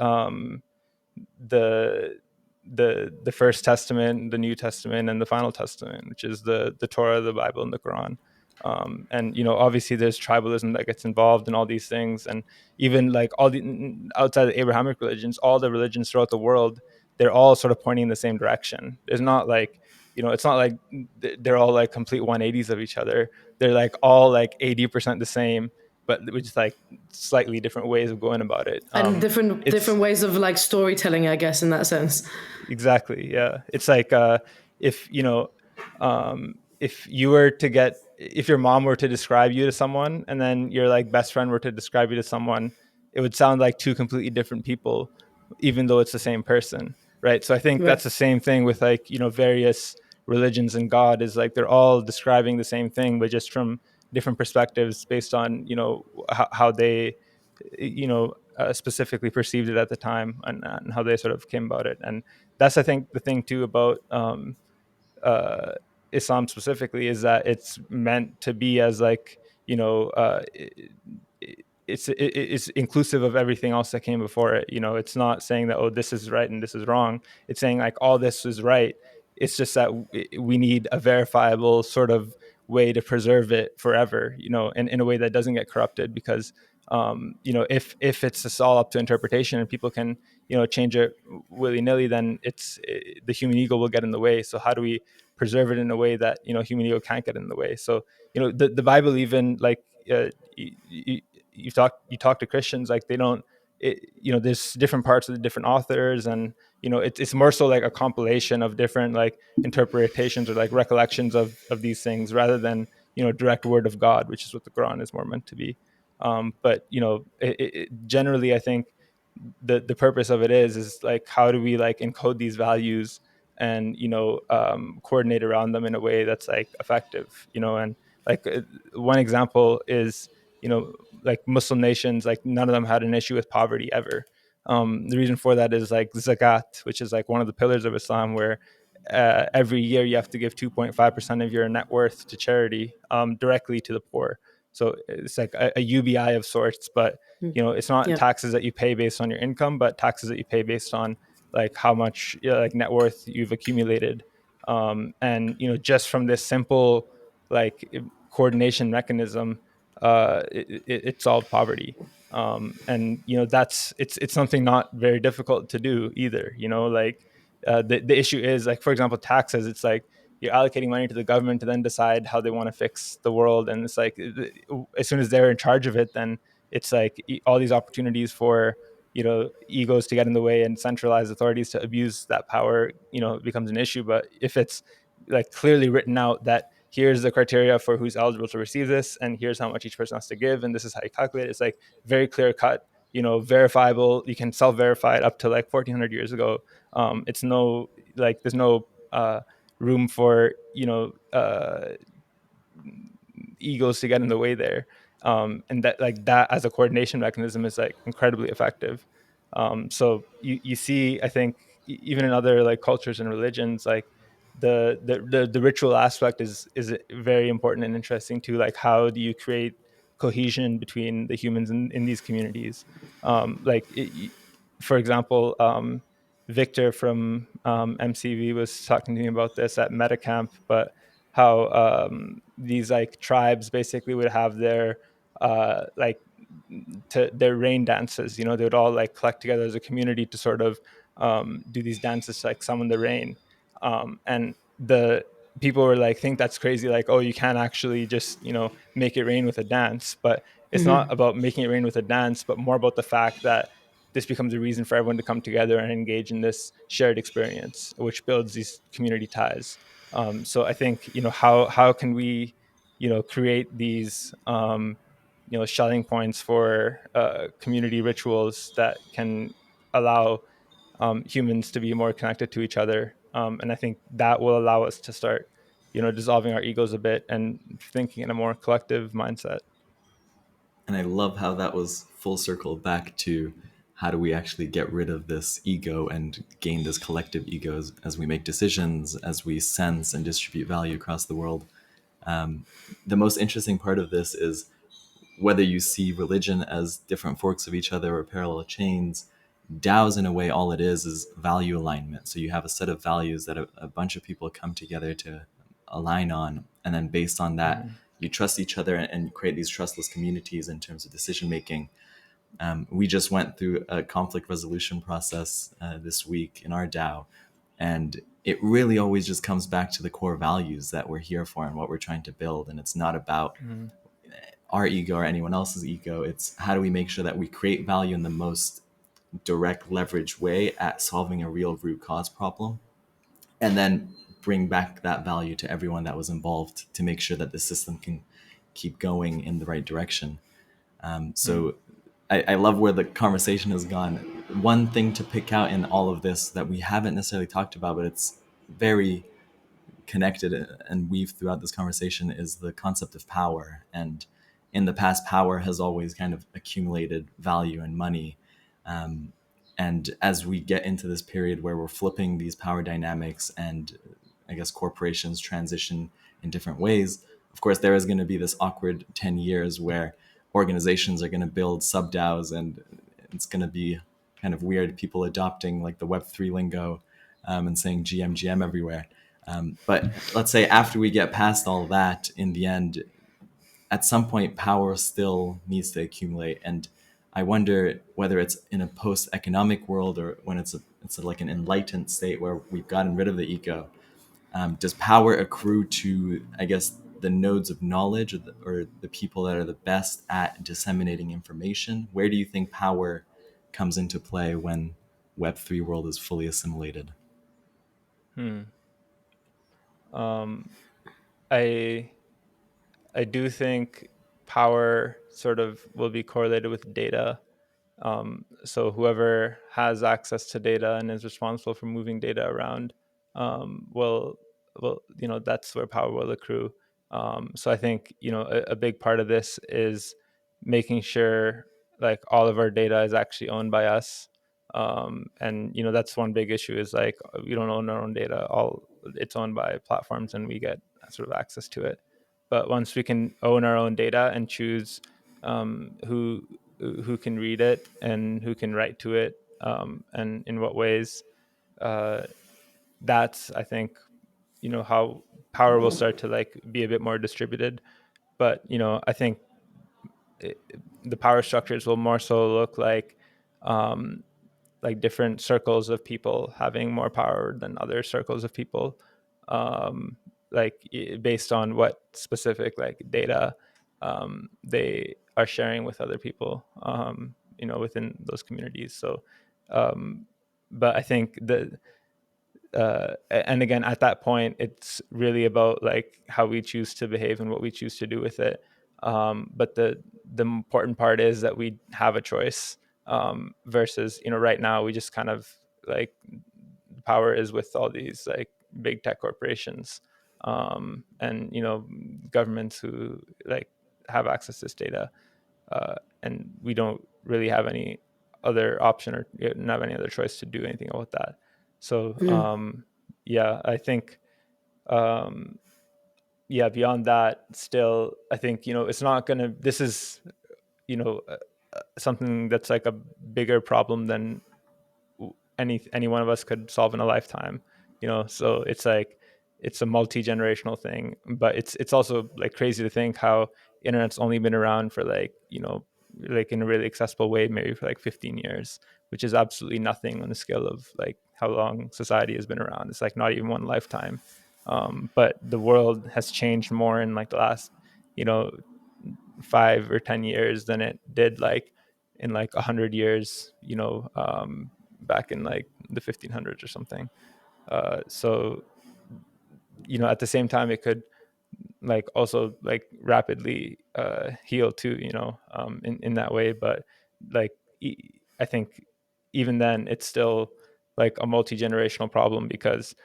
Speaker 2: the first testament, the New Testament, and the final testament, which is the Torah, the Bible, and the Quran. And obviously there's tribalism that gets involved in all these things, and even, like, all the outside the Abrahamic religions, all the religions throughout the world, they're all sort of pointing in the same direction. It's not like, it's not like they're all, like, complete 180s of each other. They're, like, all, like, 80% the same, but with just like slightly different ways of going about it.
Speaker 1: And
Speaker 2: It's
Speaker 1: different ways of like storytelling, I guess, in that sense.
Speaker 2: exactly, yeah. It's like if you know, if you were to get, if your mom were to describe you to someone, and then your like best friend were to describe you to someone, it would sound like two completely different people, even though it's the same person, right? So I think
Speaker 1: Right.
Speaker 2: that's the same thing with like, you know, various religions and God, is like they're all describing the same thing, but just from different perspectives based on, you know, how they, you know, specifically perceived it at the time, and how they sort of came about it. And that's, I think, the thing too about uh, Islam specifically, is that it's meant to be as like, you know, it's inclusive of everything else that came before it. You know, it's not saying that, oh, this is right and this is wrong. It's saying like all this is right. It's just that we need a verifiable sort of way to preserve it forever, you know, in a way that doesn't get corrupted. Because you know, if it's just all up to interpretation and people can, you know, change it willy-nilly, then the human ego will get in the way. So how do we preserve it in a way that, you know, human ego can't get in the way? So, you know, the Bible, even like you talk to Christians, like they don't, you know, there's different parts of the different authors, and you know, it's more so like a compilation of different like interpretations or like recollections of these things, rather than, you know, direct word of God, which is what the Quran is more meant to be. But you know, generally, I think the purpose of it is like, how do we like encode these values and, you know, coordinate around them in a way that's like effective, you know? And like one example is, you know, like Muslim nations, like none of them had an issue with poverty ever. The reason for that is like zakat, which is like one of the pillars of Islam, where every year you have to give 2.5% of your net worth to charity, directly to the poor. So it's like a UBI of sorts, but you know, it's not
Speaker 1: Yeah.
Speaker 2: taxes that you pay based on your income, but taxes that you pay based on like how much, you know, like net worth you've accumulated. And you know, just from this simple like coordination mechanism, it solved poverty. And you know, that's it's something not very difficult to do either. You know, like the issue is like, for example, taxes. It's like you're allocating money to the government to then decide how they want to fix the world, and it's like as soon as they're in charge of it, then it's like all these opportunities for, you know, egos to get in the way and centralized authorities to abuse that power, you know, becomes an issue. But if it's like clearly written out that here's the criteria for who's eligible to receive this, and here's how much each person has to give, and this is how you calculate it, it's like very clear cut, you know, verifiable. You can self-verify it up to like 1400 years ago. It's no, like there's no room for, you know, egos to get in the way there. And that, like that as a coordination mechanism, is like incredibly effective. So you see, I think even in other like cultures and religions, like the ritual aspect is very important and interesting too. Like how do you create cohesion between the humans in these communities? For example, Victor from MCV was talking to me about this at MetaCamp, but how these like tribes basically would have their like to their rain dances. You know, they would all like collect together as a community to sort of do these dances to like summon the rain. And the people were like, think that's crazy, like, oh, you can't actually just, you know, make it rain with a dance. But it's not about making it rain with a dance, but more about the fact that this becomes a reason for everyone to come together and engage in this shared experience, which builds these community ties. So I think, you know, how can we, you know, create these you know, shelling points for community rituals that can allow humans to be more connected to each other. And I think that will allow us to start, you know, dissolving our egos a bit and thinking in a more collective mindset.
Speaker 3: And I love how that was full circle back to how do we actually get rid of this ego and gain this collective ego as we make decisions, as we sense and distribute value across the world. The most interesting part of this is whether you see religion as different forks of each other or parallel chains. DAOs, in a way, all it is value alignment. So you have a set of values that a bunch of people come together to align on, and then based on that,
Speaker 2: Mm-hmm.
Speaker 3: you trust each other and create these trustless communities in terms of decision making. We just went through a conflict resolution process this week in our DAO, and it really always just comes back to the core values that we're here for and what we're trying to build. And it's not about our ego or anyone else's ego. It's how do we make sure that we create value in the most direct leverage way at solving a real root cause problem, and then bring back that value to everyone that was involved to make sure that the system can keep going in the right direction. So I love where the conversation has gone. One thing to pick out in all of this that we haven't necessarily talked about, but it's very connected and weaved throughout this conversation, is the concept of power. And in the past, power has always kind of accumulated value and money. And as we get into this period where we're flipping these power dynamics and I guess corporations transition in different ways, of course, there is going to be this awkward 10 years where organizations are going to build sub DAOs, and it's going to be kind of weird, people adopting like the Web3 lingo and saying GM everywhere. But let's say after we get past all that, in the end, at some point, power still needs to accumulate. And I wonder whether it's in a post-economic world or when it's like an enlightened state where we've gotten rid of the ego. Does power accrue to, I guess, the nodes of knowledge or the people that are the best at disseminating information? Where do you think power comes into play when Web3 world is fully assimilated?
Speaker 2: Um, I I do think power sort of will be correlated with data. So whoever has access to data and is responsible for moving data around will that's where power will accrue. So I think a big part of this is making sure like all of our data is actually owned by us. And that's one big issue is like we don't own our own data. All it's owned by platforms, and we get sort of access to it. But once we can own our own data and choose who can read it and who can write to it, and in what ways, uh, that's I think how power will start to like be a bit more distributed. But I think it, the power structures will more so look um, like different circles of people having more power than other circles of people, um, based on what specific like data they are sharing with other people, within those communities. So, um, but I think that and again at that point it's really about like how we choose to behave and what we choose to do with it. But the important part is that we have a choice, versus right now we just kind of like power is with all these like big tech corporations, and governments who like have access to this data, and we don't really have any other option or not have any other choice to do anything about that. So yeah, I think um, yeah, beyond that, still, I think it's not gonna. This is something that's like a bigger problem than any one of us could solve in a lifetime. So it's like it's a multi-generational thing, but it's also like crazy to think how internet's only been around for like like in a really accessible way maybe for like 15 years, which is absolutely nothing on the scale of like how long society has been around. It's like not even one lifetime. But the world has changed more in like the last you know 5 or 10 years than it did like in like 100 years, back in like the 1500s or something. So at the same time it could like also like rapidly heal too, in that way. But like I think even then it's still like a multi-generational problem because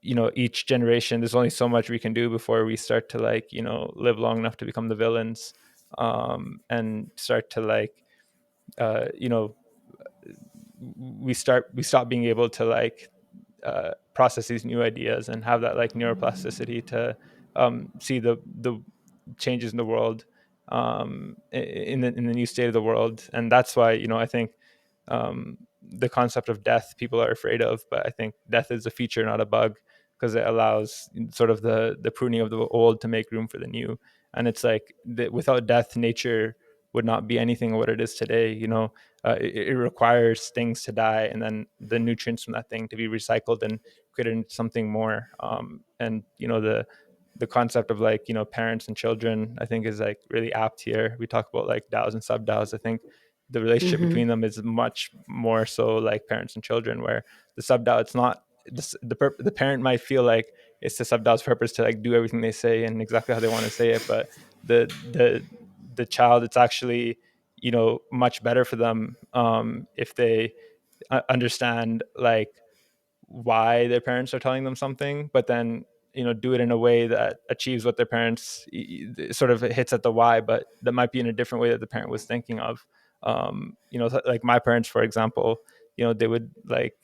Speaker 2: each generation there's only so much we can do before we start to like live long enough to become the villains, and start to like uh, you know we stop being able to like process these new ideas and have that like neuroplasticity to see the changes in the world, in the new state of the world. And that's why I think the concept of death people are afraid of, but I think death is a feature, not a bug, because it allows sort of the pruning of the old to make room for the new. And it's like without death, nature would not be anything what it is today. It requires things to die and then the nutrients from that thing to be recycled and created into something more. And the the concept of like, parents and children, I think is like really apt here. We talk about like DAOs and sub DAOs. I think the relationship between them is much more so like parents and children, where the sub DAO, it's not the parent might feel like it's the sub DAO's purpose to like do everything they say and exactly how they want to say it, but the the the child, it's actually, much better for them if they understand like why their parents are telling them something, but then do it in a way that achieves what their parents sort of hits at the why, but that might be in a different way that the parent was thinking of. Like my parents, for example, they would like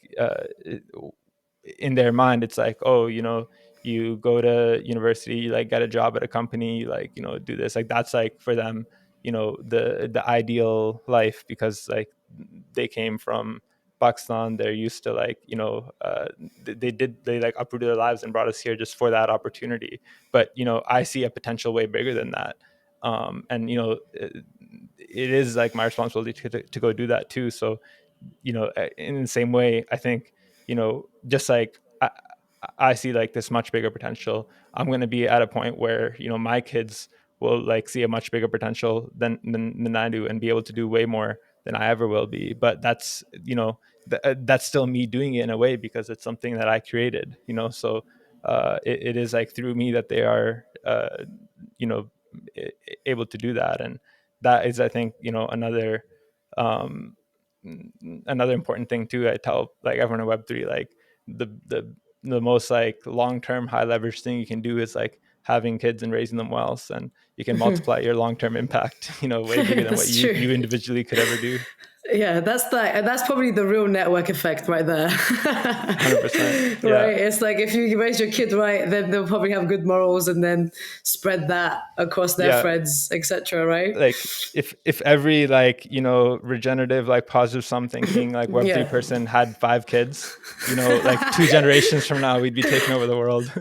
Speaker 2: in their mind, it's like, oh, you go to university, you like get a job at a company, like, do this, like that's like for them, the ideal life, because like they came from Pakistan, they're used to like, they like uprooted their lives and brought us here just for that opportunity. But I see a potential way bigger than that. And it is like my responsibility to go do that too. So in the same way, I think, just like I see like this much bigger potential, I'm going to be at a point where my kids will like see a much bigger potential than I do, and be able to do way more than I ever will be. But that's that's still me doing it in a way, because it's something that I created, so it is like through me that they are you know able to do that. And that is, I think, um another important thing too. I tell like everyone in Web3, like the most like long-term high leverage thing you can do is like having kids and raising them well, and you can multiply your long-term impact way bigger than what
Speaker 1: That's
Speaker 2: you
Speaker 1: true.
Speaker 2: you individually could ever do.
Speaker 1: Yeah, that's probably the real network effect right there.
Speaker 2: 100%. Yeah.
Speaker 1: Right? It's like if you raise your kid right, then they'll probably have good morals, and then spread that across their
Speaker 2: Yeah.
Speaker 1: friends, etc. Right?
Speaker 2: Like if every like regenerative, like positive sum thinking, like Web3
Speaker 1: Yeah.
Speaker 2: person had 5 kids, like 2 generations from now we'd be taking over the world.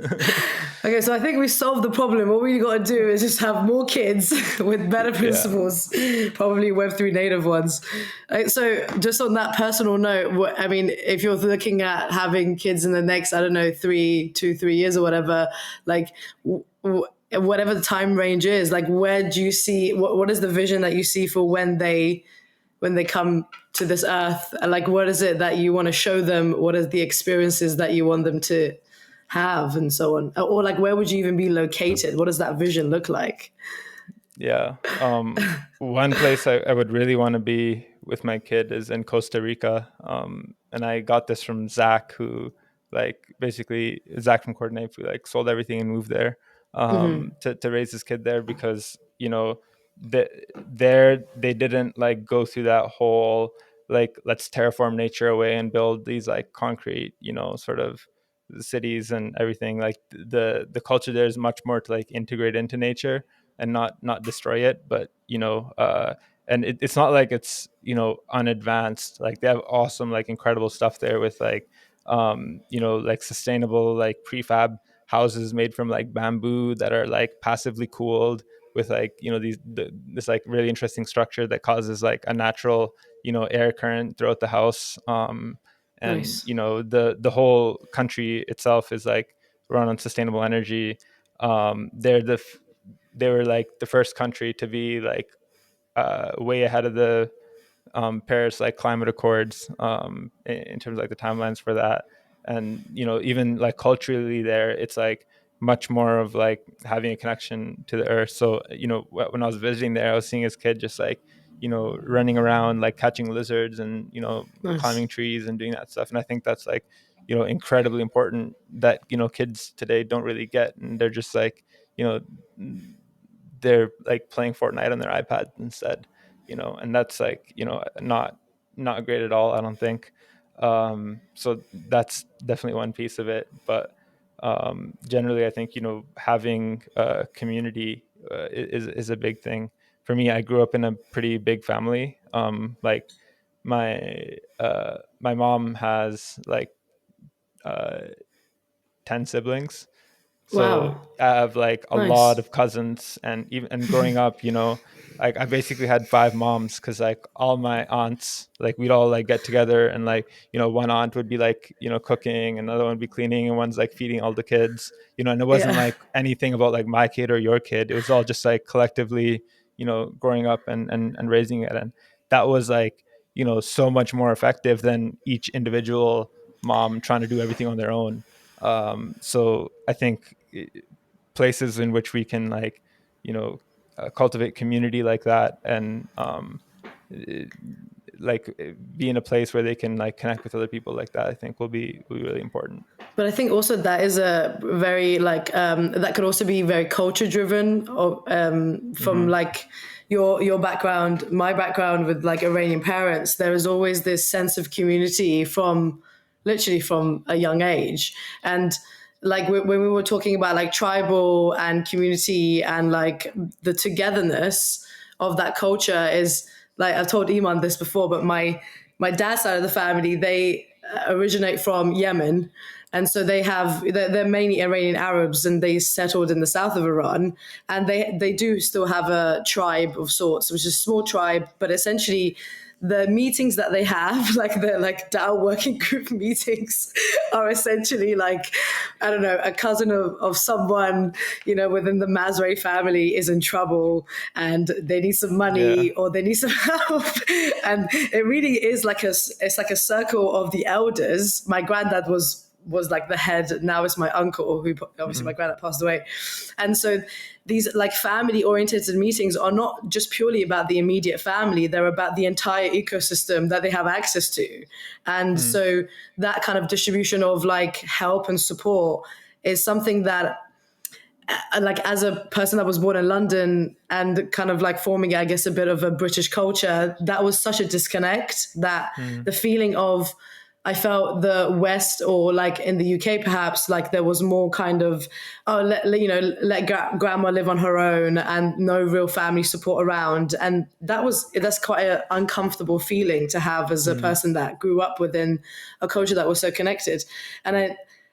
Speaker 1: Okay, so I think we solved the problem. What we got to do is just have more kids with better
Speaker 2: Yeah.
Speaker 1: principles, probably Web3 native ones. So, just on that personal note, I mean, if you're looking at having kids in the next, I don't know, 3 years or whatever, like whatever the time range is, like where do you see, what is the vision that you see for when they come to this earth? Like, what is it that you want to show them? What are the experiences that you want them to have, and so on? Or like, where would you even be located? What does that vision look like?
Speaker 2: Yeah. One place I would really want to be with my kid is in Costa Rica. And I got this from Zach, who like basically Zach from Coordinate, who like sold everything and moved there to raise his kid there, because they didn't like go through that whole like let's terraform nature away and build these like concrete sort of cities and everything. Like the culture there is much more to like integrate into nature and not destroy it. But and it's not like it's unadvanced. Like they have awesome, like incredible stuff there with like like sustainable like prefab houses made from like bamboo that are like passively cooled with like this like really interesting structure that causes like a natural air current throughout the house. And
Speaker 1: Nice.
Speaker 2: the whole country itself is like run on sustainable energy. They were like the first country to be like way ahead of the Paris like climate accords in terms of like the timelines for that. And even like culturally there, it's like much more of like having a connection to the earth. So when I was visiting there, I was seeing his kid just like running around like catching lizards and
Speaker 1: Nice.
Speaker 2: climbing trees and doing that stuff. And I think that's like incredibly important that kids today don't really get, and they're just like you know they're like playing Fortnite on their iPad instead. And that's like not great at all, I don't think. So that's definitely one piece of it. But generally, I think having a community is a big thing for me. I grew up in a pretty big family. Like my mom has like uh 10 siblings. So
Speaker 1: Wow.
Speaker 2: I have like a lot
Speaker 1: Nice.
Speaker 2: of cousins, and even and growing up, like I basically had five moms, because like all my aunts, like we'd all like get together, and like one aunt would be like cooking, another one would be cleaning, and one's like feeding all the kids, and it wasn't
Speaker 1: Yeah.
Speaker 2: like anything about like my kid or your kid. It was all just like collectively, growing up and raising it, and that was like so much more effective than each individual mom trying to do everything on their own. So I think places in which we can like cultivate community like that, and eh, be in a place where they can like connect with other people like that, I think will be really important.
Speaker 1: But I think also that is a very like that could also be very culture driven, or from
Speaker 2: Hmm.
Speaker 1: like your background, my background with like Iranian parents. There is always this sense of community from literally from a young age, and like when we were talking about like tribal and community and like the togetherness of that culture is like I've told Iman this before, but my dad's side of the family, they originate from Yemen, and so they're mainly Iranian Arabs, and they settled in the south of Iran, and they do still have a tribe of sorts, which is a small tribe, but essentially the meetings that they have, like the like DAO working group meetings, are essentially like, I don't know, a cousin of someone, within the Masray family is in trouble and they need some
Speaker 2: Yeah.
Speaker 1: money or they need some help. And it really is like it's like a circle of the elders. My granddad was like the head. Now it's my uncle, who obviously my
Speaker 2: Mm.
Speaker 1: granddad passed away. And so these like family oriented meetings are not just purely about the immediate family, they're about the entire ecosystem that they have access to. And
Speaker 2: Mm.
Speaker 1: so that kind of distribution of like help and support is something that, like as a person that was born in London and kind of like forming, I guess, a bit of a British culture, that was such a disconnect that
Speaker 2: Mm.
Speaker 1: the feeling of, I felt the West, or like in the UK, perhaps like there was more kind of, oh, let grandma live on her own and no real family support around. And that's quite an uncomfortable feeling to have as a
Speaker 2: Mm.
Speaker 1: person that grew up within a culture that was so connected.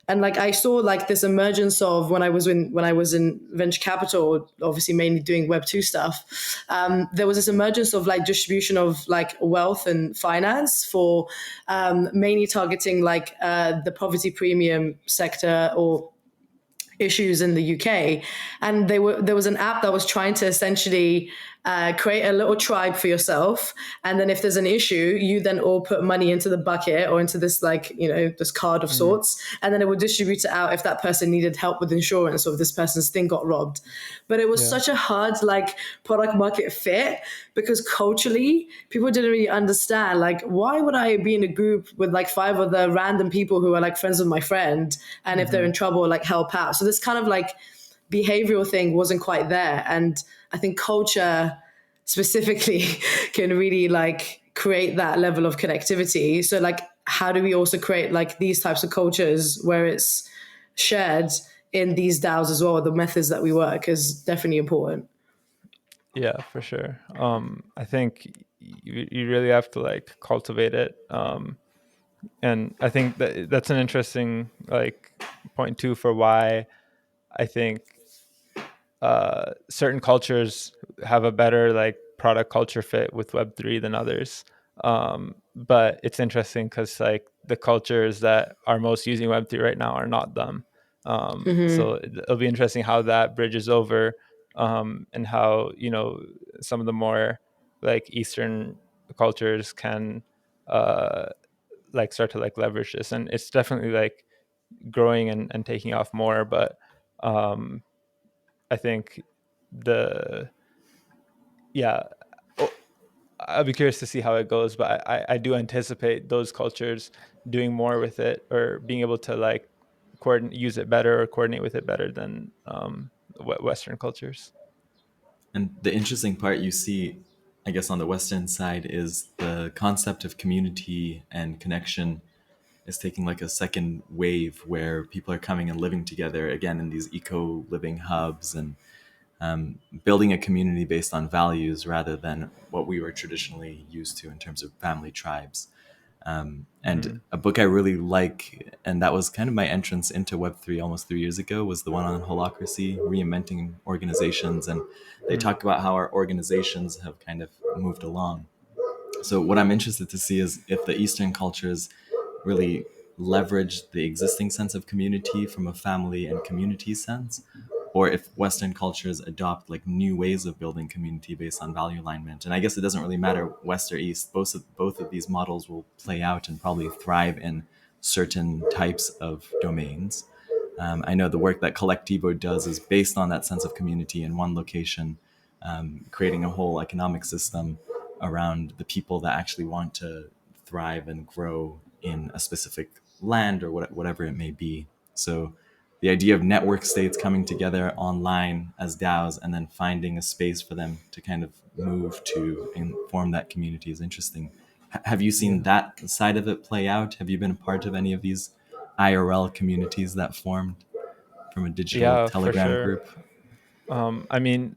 Speaker 1: And like I saw like this emergence of when I was in venture capital, obviously mainly doing Web 2 stuff. There was this emergence of like distribution of like wealth and finance for mainly targeting like the poverty premium sector or issues in the UK, and there was an app that was trying to essentially create a little tribe for yourself, and then if there's an issue, you then all put money into the bucket or into this like this card of
Speaker 2: Mm.
Speaker 1: sorts, and then it would distribute it out if that person needed help with insurance or if this person's thing got robbed. But it was
Speaker 2: Yeah.
Speaker 1: such a hard like product market fit because culturally people didn't really understand like why would I be in a group with like five other random people who are like friends with my friend, and if they're
Speaker 2: Hmm.
Speaker 1: in trouble like help out. So this kind of like behavioral thing wasn't quite there, and I think culture specifically can really like create that level of connectivity. So like how do we also create like these types of cultures where it's shared in these DAOs as well? The methods that we work is definitely important.
Speaker 2: Yeah, for sure. I think you really have to like cultivate it. And I think that's an interesting like point too, for why I think certain cultures have a better like product culture fit with Web3 than others. But it's interesting because like the cultures that are most using Web3 right now are not them. So it'll be interesting how that bridges over, and how some of the more like Eastern cultures can uh, like start to like leverage this, and it's definitely like growing and taking off more. But um, I think the yeah, oh, I'll be curious to see how it goes, but I do anticipate those cultures doing more with it, or being able to like coordinate, use it better, or coordinate with it better than Western cultures.
Speaker 3: And the interesting part you see, I guess, on the Western side is the concept of community and connection is taking like a second wave where people are coming and living together again in these eco living hubs, and building a community based on values rather than what we were traditionally used to in terms of family tribes. And a book I really like, and that was kind of my entrance into Web3 almost 3 years ago, was the one on holacracy, reinventing organizations. And they talk about how our organizations have kind of moved along. So what I'm interested to see is if the Eastern cultures really leverage the existing sense of community from a family and community sense, or if Western cultures adopt like new ways of building community based on value alignment. And I guess it doesn't really matter West or East. Both of these models will play out and probably thrive in certain types of domains. I know the work that Collectivo does is based on that sense of community in one location, creating a whole economic system around the people that actually want to thrive and grow in a specific land or whatever it may be. So the idea of network states coming together online as DAOs and then finding a space for them to kind of move to and form that community is interesting. Have you seen that side of it play out? Have you been a part of any of these IRL communities that formed from a digital
Speaker 2: Yeah, for
Speaker 3: Telegram
Speaker 2: sure.
Speaker 3: group?
Speaker 2: I mean,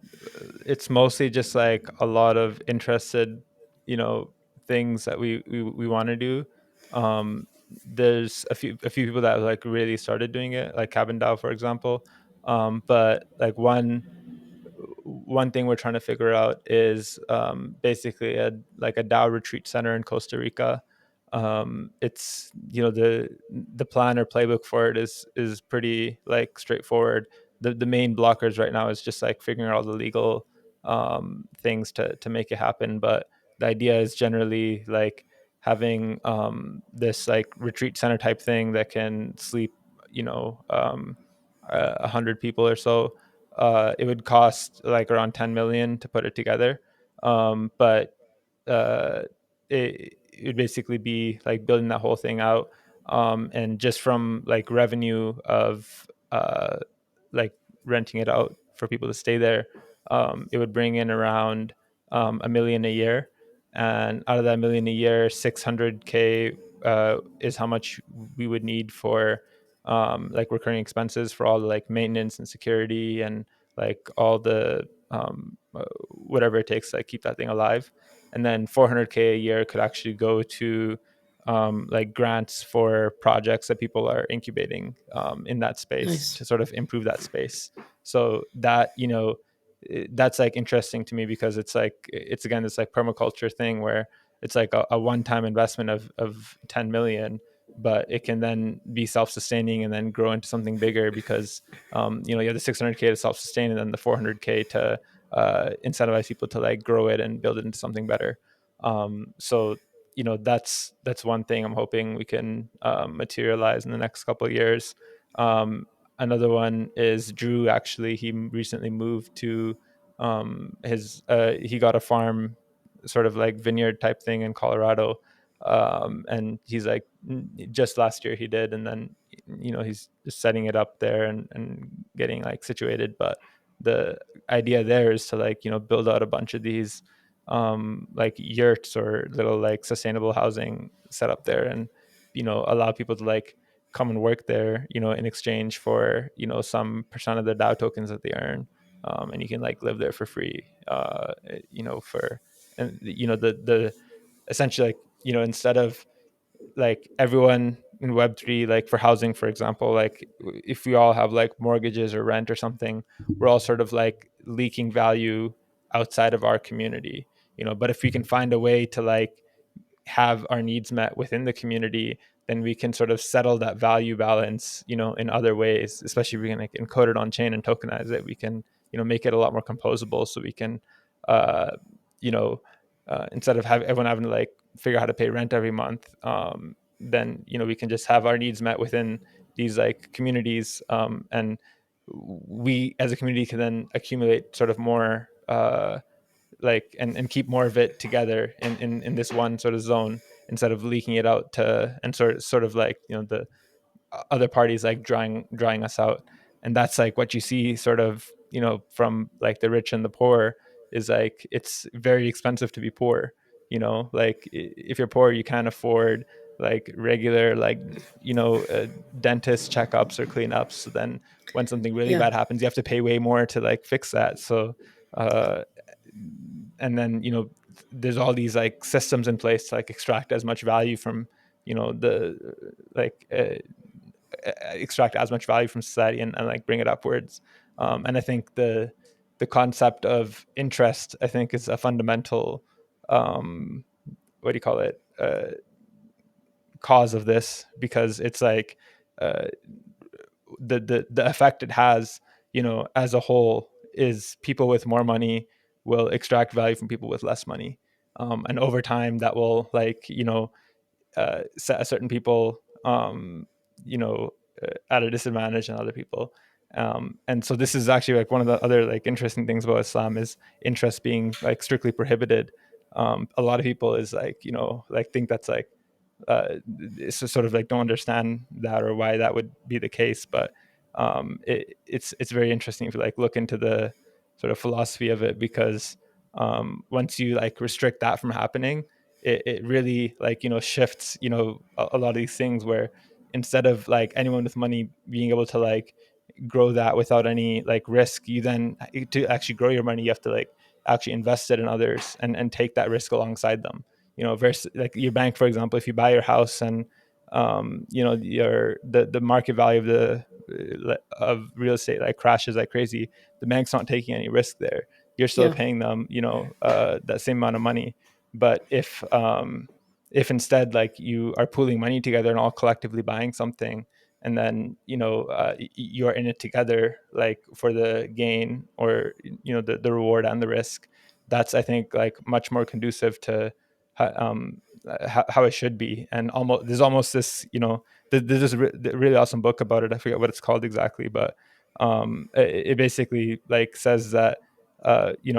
Speaker 2: it's mostly just like a lot of interested, you know, things that we want to do. Um, there's a few people that like really started doing it, like Cabin DAO, for example. But like one thing we're trying to figure out is basically a DAO retreat center in Costa Rica. It's, you know, the plan or playbook for it is pretty like straightforward. The main blockers right now is just like figuring out all the legal things to make it happen. But the idea is generally like having this like retreat center type thing that can sleep, you know, 100 people or so. It would cost like around 10 million to put it together. But uh, it would basically be like building that whole thing out. And just from like revenue of like renting it out for people to stay there, it would bring in around 1 million a year. And out of that million a year, 600K is how much we would need for like recurring expenses for all the like maintenance and security and like all the whatever it takes to like keep that thing alive. And then 400K a year could actually go to like grants for projects that people are incubating in that space
Speaker 1: Nice.
Speaker 2: to sort of improve that space. So that, you know, that's like interesting to me because it's like it's again this like permaculture thing where it's like a one-time investment of 10 million, but it can then be self-sustaining and then grow into something bigger because you know, you have the 600K to self-sustain and then the 400K to incentivize people to like grow it and build it into something better. So you know, that's one thing I'm hoping we can materialize in the next couple of years. um, Another one is Drew. Actually, he recently moved to his he got a farm, sort of like vineyard type thing in Colorado. And he's like just last year he did, and then, you know, he's just setting it up there and getting like situated. But the idea there is to like, you know, build out a bunch of these like yurts or little like sustainable housing set up there, and, you know, allow people to like come and work there, you know, in exchange for, you know, some percent of the DAO tokens that they earn. And you can like live there for free, you know, for, and you know, the essentially like, you know, instead of like everyone in Web3, like for housing, for example, like if we all have like mortgages or rent or something, we're all sort of like leaking value outside of our community, you know. But if we can find a way to like have our needs met within the community, then we can sort of settle that value balance, you know, in other ways. Especially if we can like encode it on chain and tokenize it, we can, you know, make it a lot more composable. So we can, uh, you know, instead of everyone having to like figure out how to pay rent every month, then, you know, we can just have our needs met within these like communities, and we as a community can then accumulate sort of more. Like and keep more of it together in this one sort of zone instead of leaking it out to, and sort of like, you know, the other parties like drawing us out. And that's like what you see sort of, you know, from like the rich and the poor, is like it's very expensive to be poor. You know, like if you're poor, you can't afford like regular like, you know, dentist checkups or cleanups. So then when something really
Speaker 1: Yeah.
Speaker 2: bad happens, you have to pay way more to like fix that. So uh and then, you know, there's all these like systems in place to like extract as much value from, the like extract as much value from society, and like bring it upwards. And I think the concept of interest, I think, is a fundamental, what do you call it, cause of this, because it's like, uh, the effect it has, as a whole, is people with more money will extract value from people with less money, and over time that will, like, set certain people, you know at a disadvantage than other people. And so this is actually like one of the other like interesting things about Islam, is interest being like strictly prohibited. A lot of people is like, like think that's like, it's just sort of like don't understand that, or why that would be the case. But it's very interesting if you like look into the sort of philosophy of it, because once you like restrict that from happening, it really, like, shifts, a lot of these things, where instead of like anyone with money being able to like grow that without any like risk, you then, to actually grow your money, you have to like actually invest it in others, and take that risk alongside them. Versus like your bank, for example, if you buy your house, and your the market value of the of real estate like crashes like crazy, the bank's not taking any risk there. You're still
Speaker 1: Yeah.
Speaker 2: paying them, that same amount of money. But if instead, like, you are pooling money together and all collectively buying something, and then you're in it together, like for the gain, or the reward and the risk, that's, I think, like much more conducive to how it should be. And there's almost this, there's this really awesome book about it. I forget what it's called exactly, but it basically like says that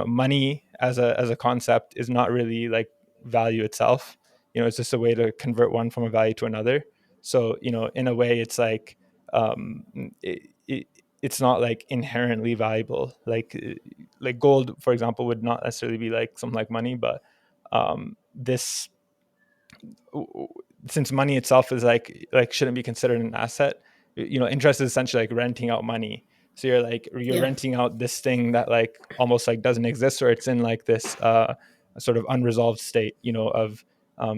Speaker 2: money as a concept is not really like value itself. It's just a way to convert one from a value to another. So in a way, it's like, um, it's not like inherently valuable. Like gold, for example, would not necessarily be like something like money, but this since money itself is like shouldn't be considered an asset. Interest is essentially like renting out money. So you're
Speaker 1: Yeah.
Speaker 2: renting out this thing that like almost like doesn't exist, or it's in like this sort of unresolved state, of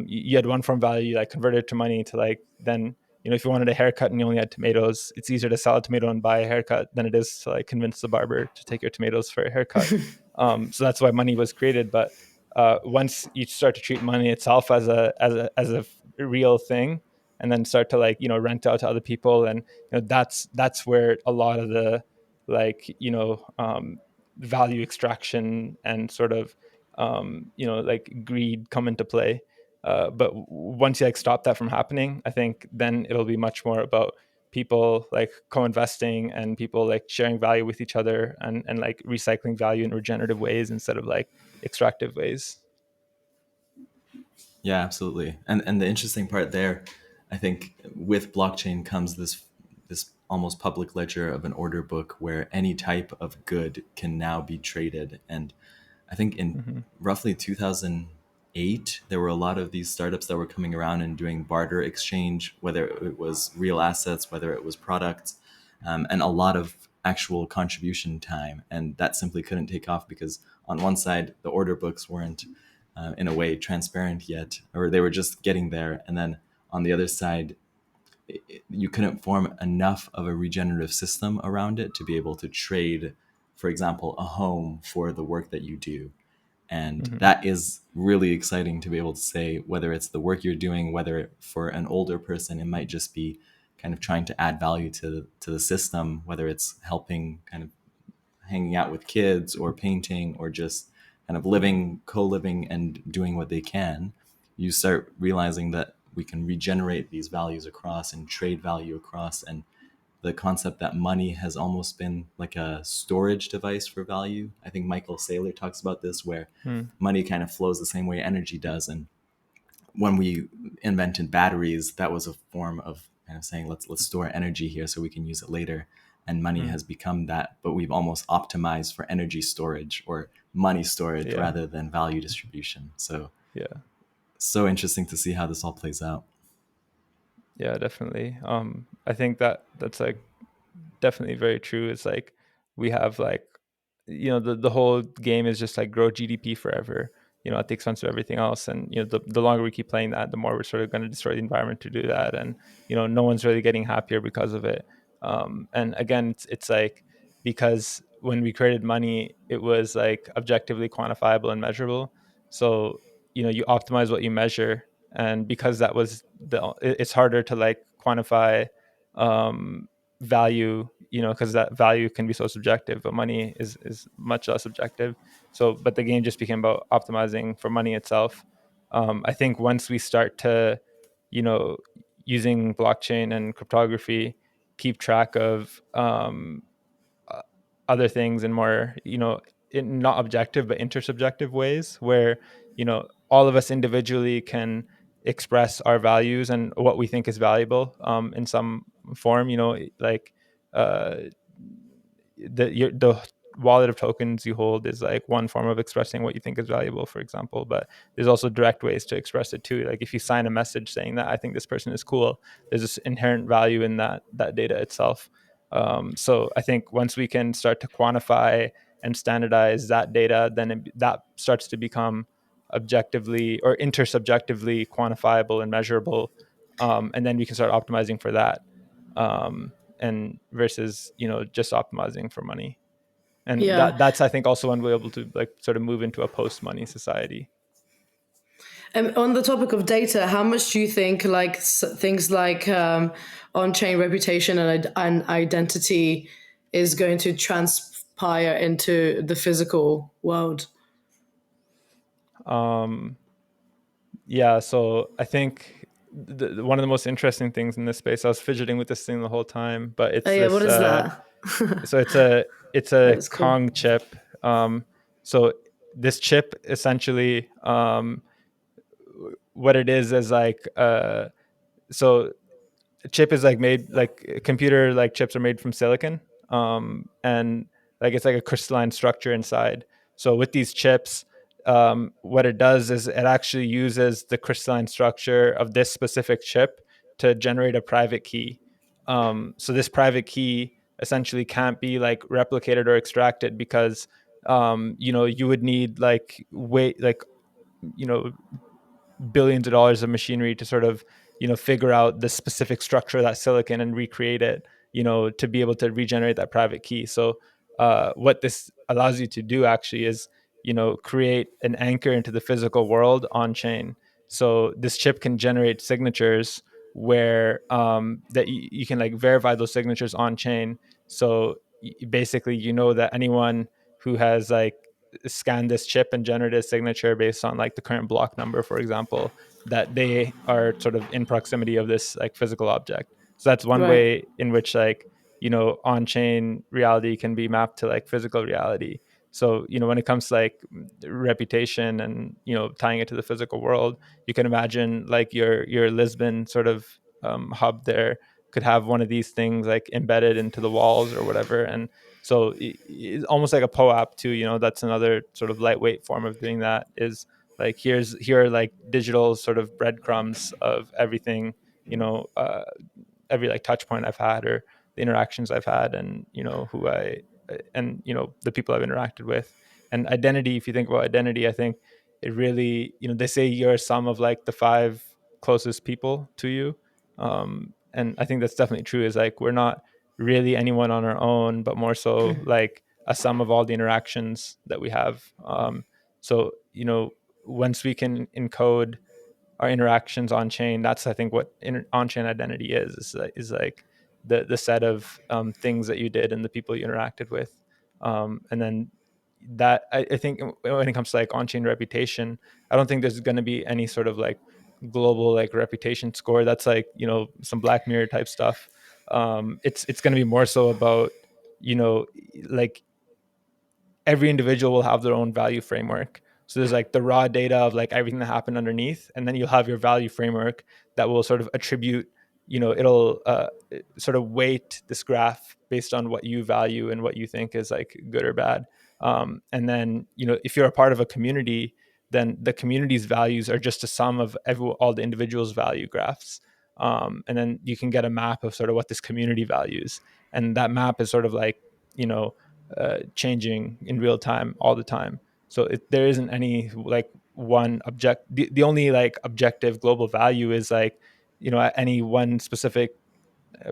Speaker 2: you had one form value, like converted to money, to like then, if you wanted a haircut and you only had tomatoes, it's easier to sell a tomato and buy a haircut than it is to like convince the barber to take your tomatoes for a haircut. So that's why money was created. But once you start to treat money itself as a real thing, and then start to like rent out to other people, and that's where a lot of the like value extraction and sort of like greed come into play. But once you like stop that from happening, I think then it'll be much more about people like co-investing, and people like sharing value with each other, and like recycling value in regenerative ways instead of like extractive ways.
Speaker 3: Yeah, absolutely. And the interesting part there, I think, with blockchain comes this almost public ledger of an order book where any type of good can now be traded. And I think in
Speaker 2: Mm-hmm.
Speaker 3: roughly 2008, there were a lot of these startups that were coming around and doing barter exchange, whether it was real assets, whether it was products, and a lot of actual contribution time. And that simply couldn't take off because on one side, the order books weren't in a way transparent yet, or they were just getting there. And then on the other side, you couldn't form enough of a regenerative system around it to be able to trade, for example, a home for the work that you do. And
Speaker 2: Mm-hmm.
Speaker 3: that is really exciting to be able to say, whether it's the work you're doing, whether for an older person, it might just be kind of trying to add value to the system, whether it's helping kind of hanging out with kids or painting or just kind of living, co-living and doing what they can, you start realizing that we can regenerate these values across and trade value across. And the concept that money has almost been like a storage device for value. I think Michael Saylor talks about this, where
Speaker 2: Mm.
Speaker 3: money kind of flows the same way energy does. And when we invented batteries, that was a form of kind of saying, let's store energy here so we can use it later. And money
Speaker 2: Mm.
Speaker 3: has become that, but we've almost optimized for energy storage or money storage
Speaker 2: Yeah.
Speaker 3: rather than value distribution. So
Speaker 2: Yeah.
Speaker 3: interesting to see how this all plays out.
Speaker 2: Yeah, definitely. I think that's like definitely very true. It's like we have like, the whole game is just like grow GDP forever. at the expense of everything else. And the longer we keep playing that, the more we're sort of going to destroy the environment to do that. And no one's really getting happier because of it. And again, it's like, because when we created money, it was like objectively quantifiable and measurable. So you optimize what you measure, and because that was it's harder to like quantify um, value, because that value can be so subjective, but money is much less subjective. So, but the game just became about optimizing for money itself. I think once we start to, you know, using blockchain and cryptography, keep track of uh, other things in more, in not objective but intersubjective ways, where all of us individually can express our values and what we think is valuable in some form. Like uh, the wallet of tokens you hold is like one form of expressing what you think is valuable, for example. But there's also direct ways to express it too. Like if you sign a message saying that I think this person is cool, there's this inherent value in that data itself. So I think once we can start to quantify and standardize that data, then that starts to become objectively or intersubjectively quantifiable and measurable, and then we can start optimizing for that, and versus just optimizing for money. And
Speaker 1: Yeah.
Speaker 2: that's I think also when we're able to like sort of move into a post money society.
Speaker 1: And on the topic of data, how much do you think like things like on-chain reputation and identity is going to transpire into the physical world?
Speaker 2: um yeah, so I think one of the most interesting things in this space, I was fidgeting with this thing the whole time, but
Speaker 1: Oh
Speaker 2: it's
Speaker 1: yeah, what
Speaker 2: this
Speaker 1: is that?
Speaker 2: so it's a
Speaker 1: That's cool.
Speaker 2: Kong chip. So this chip essentially, what it is like, so a chip is like made like computer like chips are made from silicon, and like it's like a crystalline structure inside. So with these chips, what it does is it actually uses the crystalline structure of this specific chip to generate a private key. So this private key essentially can't be like replicated or extracted, because you would need like wait like you know billions of dollars of machinery to sort of figure out the specific structure of that silicon and recreate it, to be able to regenerate that private key. So what this allows you to do actually is create an anchor into the physical world on chain. So this chip can generate signatures where that you can like verify those signatures on chain. So basically that anyone who has like scan this chip and generate a signature based on like the current block number, for example, that they are sort of in proximity of this like physical object. So that's one
Speaker 1: Right.
Speaker 2: way in which like on-chain reality can be mapped to like physical reality. So when it comes to like reputation and tying it to the physical world, you can imagine like your Lisbon sort of hub there could have one of these things like embedded into the walls or whatever. And so it's almost like a POAP too. That's another sort of lightweight form of doing that. Is like here are like digital sort of breadcrumbs of everything. Every like touch point I've had, or the interactions I've had, and who I and the people I've interacted with. And identity, if you think about identity, I think it really, they say you're a sum of like the five closest people to you. And I think that's definitely true. Is like we're not really anyone on our own, but more so like a sum of all the interactions that we have. So once we can encode our interactions on chain, that's I think what on chain identity is like the set of things that you did and the people you interacted with. And then that I think when it comes to like on chain reputation, I don't think there's going to be any sort of like global like reputation score. That's like some Black Mirror type stuff. It's going to be more so about you know like every individual will have their own value framework. So there's like the raw data of like everything that happened underneath, and then you'll have your value framework that will sort of attribute, it'll sort of weight this graph based on what you value and what you think is like good or bad. And then, if you're a part of a community, then the community's values are just a sum of all the individuals' value graphs. And then you can get a map of sort of what this community values. And that map is sort of like, you know, changing in real time all the time. So there isn't any like one the only like objective global value is like, at any one specific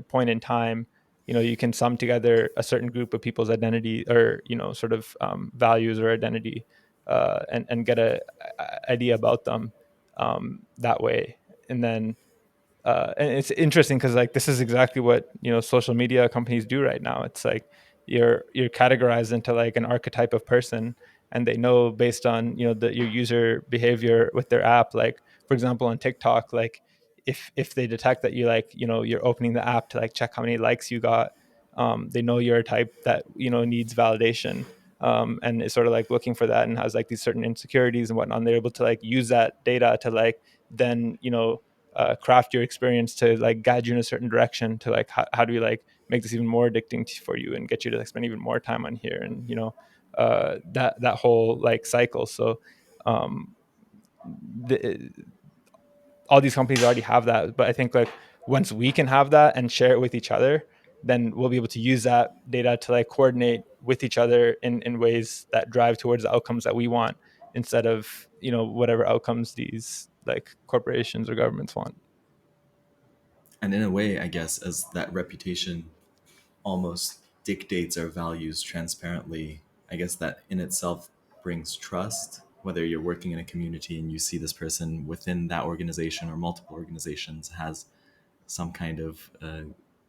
Speaker 2: point in time, you can sum together a certain group of people's identity, or sort of values or identity, and get a idea about them that way. And then and it's interesting because like this is exactly what social media companies do right now. It's like you're categorized into like an archetype of person, and they know based on your user behavior with their app. Like for example, on TikTok, like if they detect that you like you're opening the app to like check how many likes you got, they know you're a type that needs validation, and is sort of like looking for that and has like these certain insecurities and whatnot. And they're able to like use that data to like then craft your experience to like guide you in a certain direction to like how do we like make this even more addicting for you and get you to like spend even more time on here, and that whole like cycle. So um the, all these companies already have that, but I think like once we can have that and share it with each other, then we'll be able to use that data to like coordinate with each other in ways that drive towards the outcomes that we want, instead of whatever outcomes these like corporations or governments want.
Speaker 3: And in a way, I guess, as that reputation almost dictates our values transparently, I guess that in itself brings trust. Whether you're working in a community and you see this person within that organization or multiple organizations has some kind of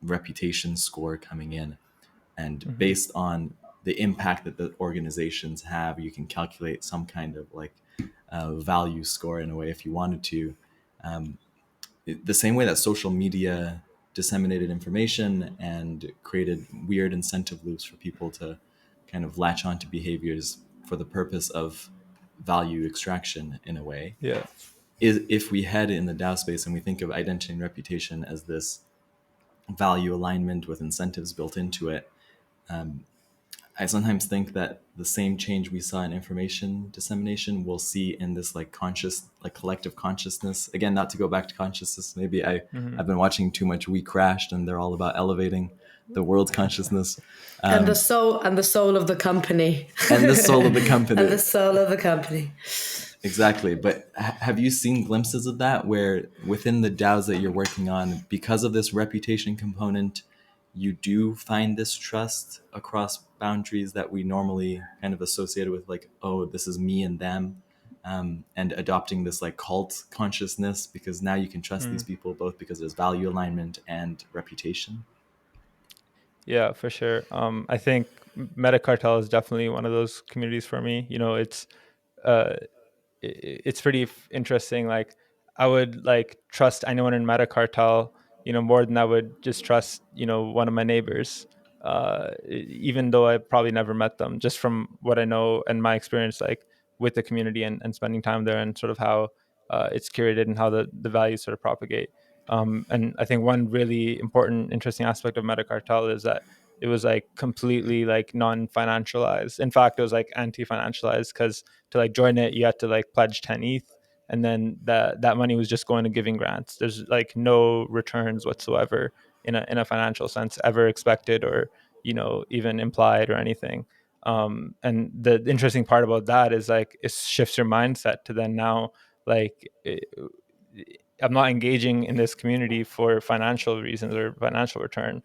Speaker 3: reputation score coming in, and
Speaker 2: Mm-hmm.
Speaker 3: based on the impact that the organizations have, you can calculate some kind of like value score in a way if you wanted to. Um, the same way that social media disseminated information and created weird incentive loops for people to kind of latch onto behaviors for the purpose of value extraction in a way,
Speaker 2: Yeah.
Speaker 3: is if we head in the DAO space and we think of identity and reputation as this value alignment with incentives built into it, I sometimes think that the same change we saw in information dissemination we'll see in this like conscious, like collective consciousness. Again, not to go back to consciousness, maybe
Speaker 2: Mm-hmm.
Speaker 3: I've been watching too much We Crashed, and they're all about elevating the world's consciousness,
Speaker 1: And the soul of the company.
Speaker 3: and the soul of the
Speaker 1: And the
Speaker 3: company.
Speaker 1: soul of the company.
Speaker 3: Exactly. But have you seen glimpses of that where within the DAOs that you're working on, because of this reputation component, you do find this trust across boundaries that we normally kind of associated with, like, oh, this is me and them, and adopting this like cult consciousness, because now you can trust these
Speaker 2: Mm.
Speaker 3: people both because there's value alignment and reputation?
Speaker 2: Yeah, for sure. I think Metacartel is definitely one of those communities for me. Uh, it's pretty interesting. Like I would like trust anyone in Metacartel, more than I would just trust, one of my neighbors. Even though I probably never met them, just from what I know and my experience, like with the community and spending time there, and sort of how it's curated and how the values sort of propagate. And I think one really important, interesting aspect of Metacartel is that it was like completely like non-financialized. In fact, it was like anti-financialized, because to like join it, you had to like pledge 10 ETH, and then that money was just going to giving grants. There's like no returns whatsoever in a financial sense ever expected, or even implied or anything. And the interesting part about that is like it shifts your mindset to then now like I'm not engaging in this community for financial reasons or financial return.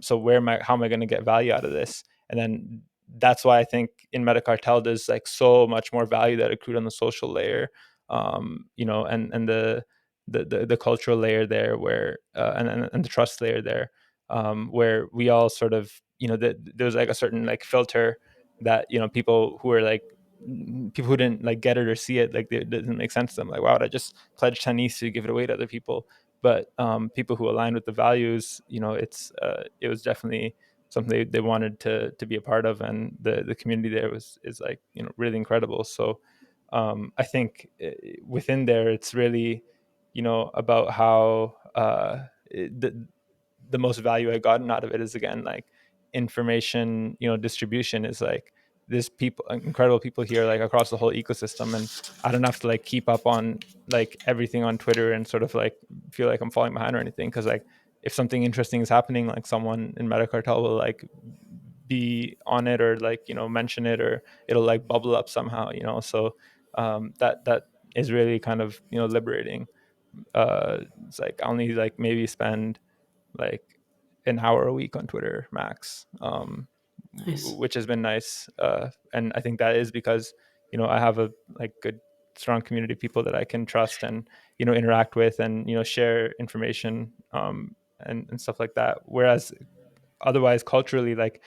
Speaker 2: So how am I going to get value out of this? And then that's why I think in Metacartel there's like so much more value that accrued on the social layer, and the cultural layer there, where and the trust layer there, where we all sort of there's like a certain like filter that people who are like people who didn't like get it or see it, like it doesn't make sense to them, like, wow, I just pledged 10 ETH to give it away to other people. But people who align with the values, it was definitely something they wanted to be a part of, and the community there is like really incredible. So I think within there it's really about how the most value I gotten out of it is, again, like information distribution is like there's people, incredible people here, like across the whole ecosystem, and I don't have to like keep up on like everything on Twitter and sort of like feel like I'm falling behind or anything, because like if something interesting is happening, like someone in Metacartel will like be on it, or like mention it, or it'll like bubble up somehow. So that is really kind of liberating. It's like I only like maybe spend like an hour a week on Twitter max,
Speaker 1: Nice.
Speaker 2: which has been nice. And I think that is because I have a like good strong community of people that I can trust and interact with and share information, and stuff like that. Whereas otherwise culturally, like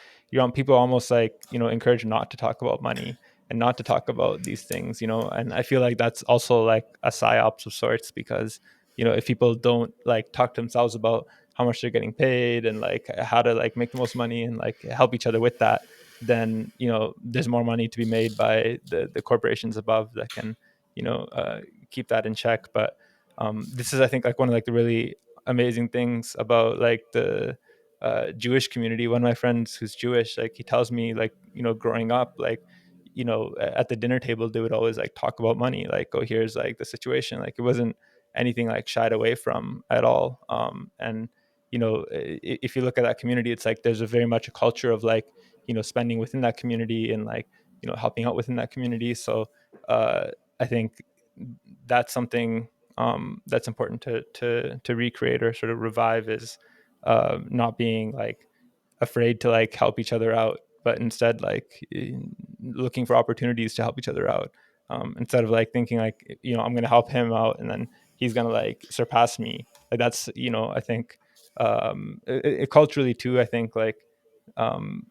Speaker 2: people almost like encouraged not to talk about money and not to talk about these things, and I feel like that's also like a psyops of sorts, because if people don't like talk to themselves about how much they're getting paid and like how to like make the most money and like help each other with that, then there's more money to be made by the corporations above that can keep that in check. But this is, I think, like one of like the really amazing things about like the Jewish community. One of my friends who's Jewish, like he tells me like growing up, like at the dinner table they would always like talk about money, like, oh, here's like the situation. Like it wasn't anything like shied away from at all. And if you look at that community, it's like there's a very much a culture of like spending within that community and like helping out within that community. So uh, I think that's something that's important to recreate or sort of revive, is not being like afraid to like help each other out, but instead like looking for opportunities to help each other out, instead of like thinking like I'm going to help him out and then he's going to like surpass me. Like that's I think culturally too, I think um,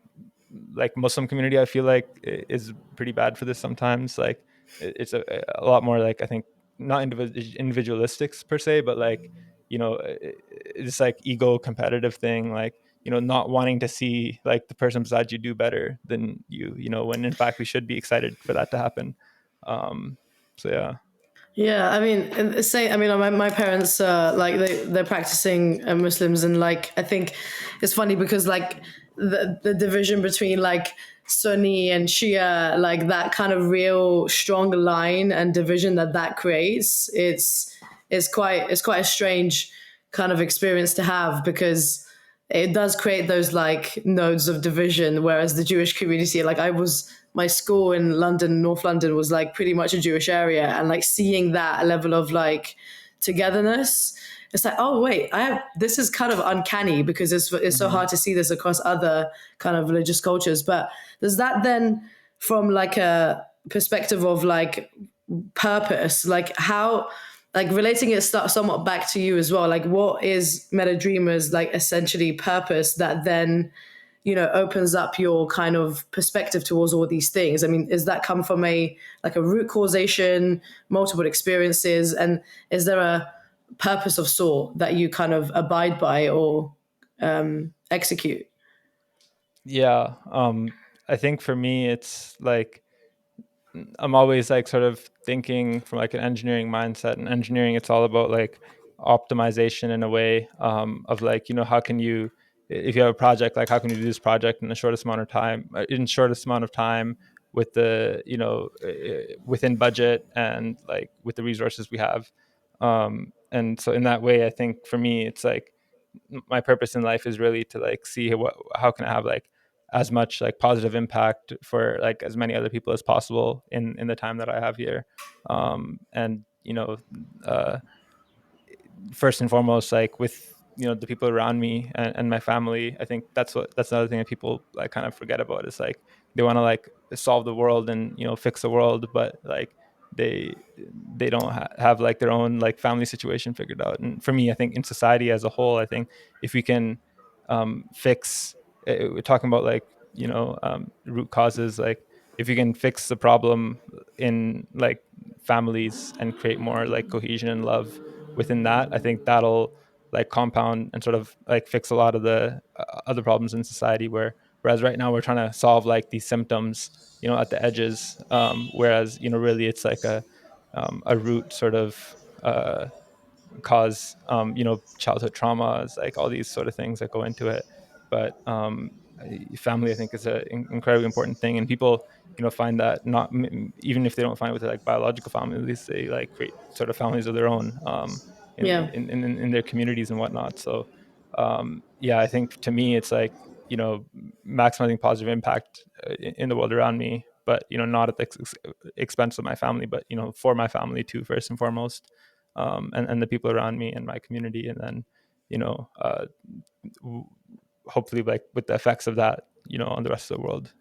Speaker 2: like Muslim community, I feel like is pretty bad for this sometimes. Like it's a lot more like, I think, not individualistic per se, but like it's like ego competitive thing, like not wanting to see like the person beside you do better than you, when in fact we should be excited for that to happen. So yeah.
Speaker 1: Yeah, I mean, say, I mean, my parents, like they're practicing Muslims, and like I think it's funny because like the division between like Sunni and Shia, like that kind of real strong line and division that creates, it's quite a strange kind of experience to have, because it does create those like nodes of division. Whereas the Jewish community, like my school in London, North London, was like pretty much a Jewish area, and like seeing that level of like togetherness, it's like, oh wait, this is kind of uncanny, because it's so
Speaker 2: Mm-hmm.
Speaker 1: hard to see this across other kind of religious cultures. But does that then, from like a perspective of like purpose, like how, like relating it somewhat back to you as well, like what is Metadreamer's like essentially purpose that then opens up your kind of perspective towards all these things? I mean, is that come from a like a root causation, multiple experiences, and is there a purpose of sort that you kind of abide by or execute?
Speaker 2: Yeah. I think for me it's like I'm always like sort of thinking from like an engineering mindset. And engineering, it's all about like optimization in a way, of like how can you, if you have a project, like how can you do this project in the shortest amount of time, with the within budget and like with the resources we have. And so in that way, I think for me it's like my purpose in life is really to like see how can I have like as much like positive impact for like as many other people as possible in the time that I have here. And uh, first and foremost, like with the people around me and my family, I think that's another thing that people like kind of forget about, is like they want to like solve the world and fix the world, but like they don't have like their own like family situation figured out. And for me, I think in society as a whole, I think if we can fix we're talking about like root causes, like if you can fix the problem in like families and create more like cohesion and love within that, I think that'll like compound and sort of like fix a lot of the other problems in society. Whereas right now we're trying to solve like these symptoms, at the edges. Whereas really it's like a root sort of cause, childhood traumas, like all these sort of things that go into it. But family, I think, is an incredibly important thing, and people find that not even if they don't find it with like biological family, at least they like create sort of families of their own,
Speaker 1: Yeah.
Speaker 2: in their communities and whatnot. So yeah, I think to me it's like maximizing positive impact in the world around me. but not at the expense of my family, but for my family too, first and foremost, and the people around me and my community, and then hopefully like with the effects of that on the rest of the world.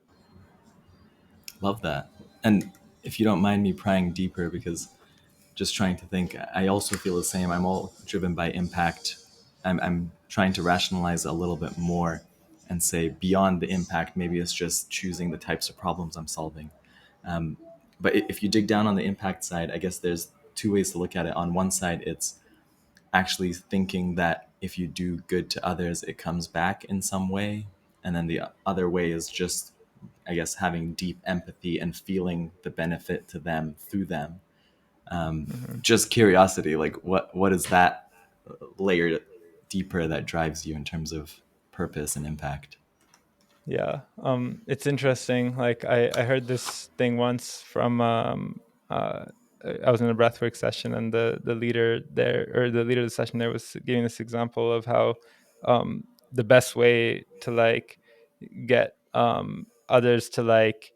Speaker 3: Love that. And if you don't mind me prying deeper, because just trying to think, I also feel the same. I'm all driven by impact. I'm trying to rationalize a little bit more and say beyond the impact, maybe it's just choosing the types of problems I'm solving. But if you dig down on the impact side, I guess there's two ways to look at it. On one side, it's actually thinking that if you do good to others, it comes back in some way. And then the other way is just, I guess, having deep empathy and feeling the benefit to them through them. Just curiosity, like what is that layer deeper that drives you in terms of purpose and impact?
Speaker 2: Yeah, it's interesting. Like I heard this thing once from I was in a breathwork session, and the leader there, or the leader of the session there, was giving this example of how the best way to like get others to like,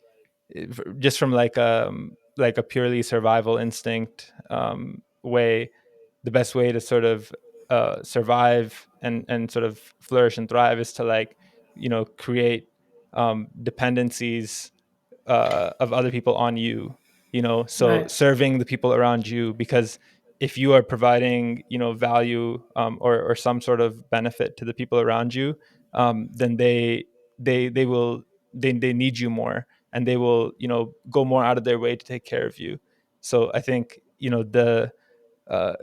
Speaker 2: just from like a purely survival instinct way, the best way to sort of survive and sort of flourish and thrive is to like create dependencies of other people on you, so
Speaker 1: Right.
Speaker 2: serving the people around you, because if you are providing value or some sort of benefit to the people around you, then they will, they need you more, and they will go more out of their way to take care of you. So I think the uh,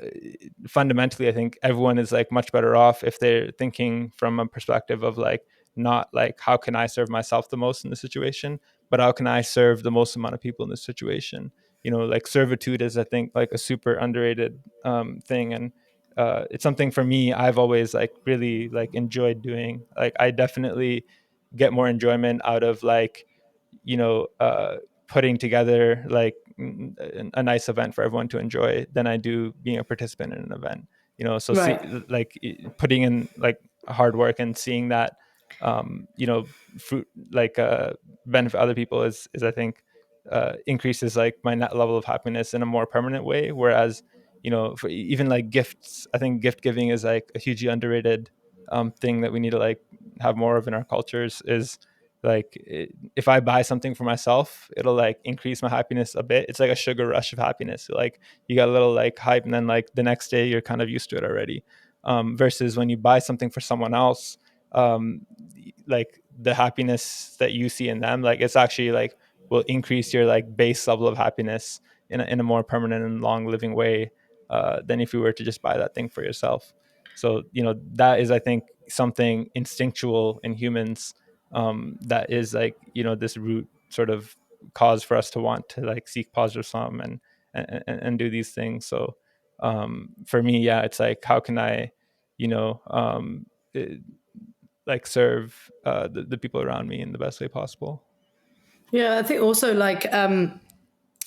Speaker 2: fundamentally, I think everyone is like much better off if they're thinking from a perspective of like, not like how can I serve myself the most in this situation, but how can I serve the most amount of people in this situation. Like servitude is, I think, like a super underrated thing, and it's something for me I've always like really like enjoyed doing. Like I definitely get more enjoyment out of like putting together like a nice event for everyone to enjoy than I do being a participant in an event. So see,
Speaker 1: Right.
Speaker 2: like putting in like hard work and seeing that fruit, like benefit other people is I think increases like my net level of happiness in a more permanent way. Whereas for even like gifts, I think gift giving is like a hugely underrated thing that we need to like have more of in our cultures. Is like if I buy something for myself, it'll like increase my happiness a bit. It's like a sugar rush of happiness. So, like you got a little like hype, and then like the next day you're kind of used to it already. Versus when you buy something for someone else, um, like the happiness that you see in them, like it's actually like will increase your like base level of happiness in a more permanent and long living way than if you were to just buy that thing for yourself. So that is, I think, something instinctual in humans, that is like this root sort of cause for us to want to like seek positive sum and do these things. So for me, yeah, it's like how can I you know it, like serve the people around me in the best way possible.
Speaker 1: Yeah, I think also like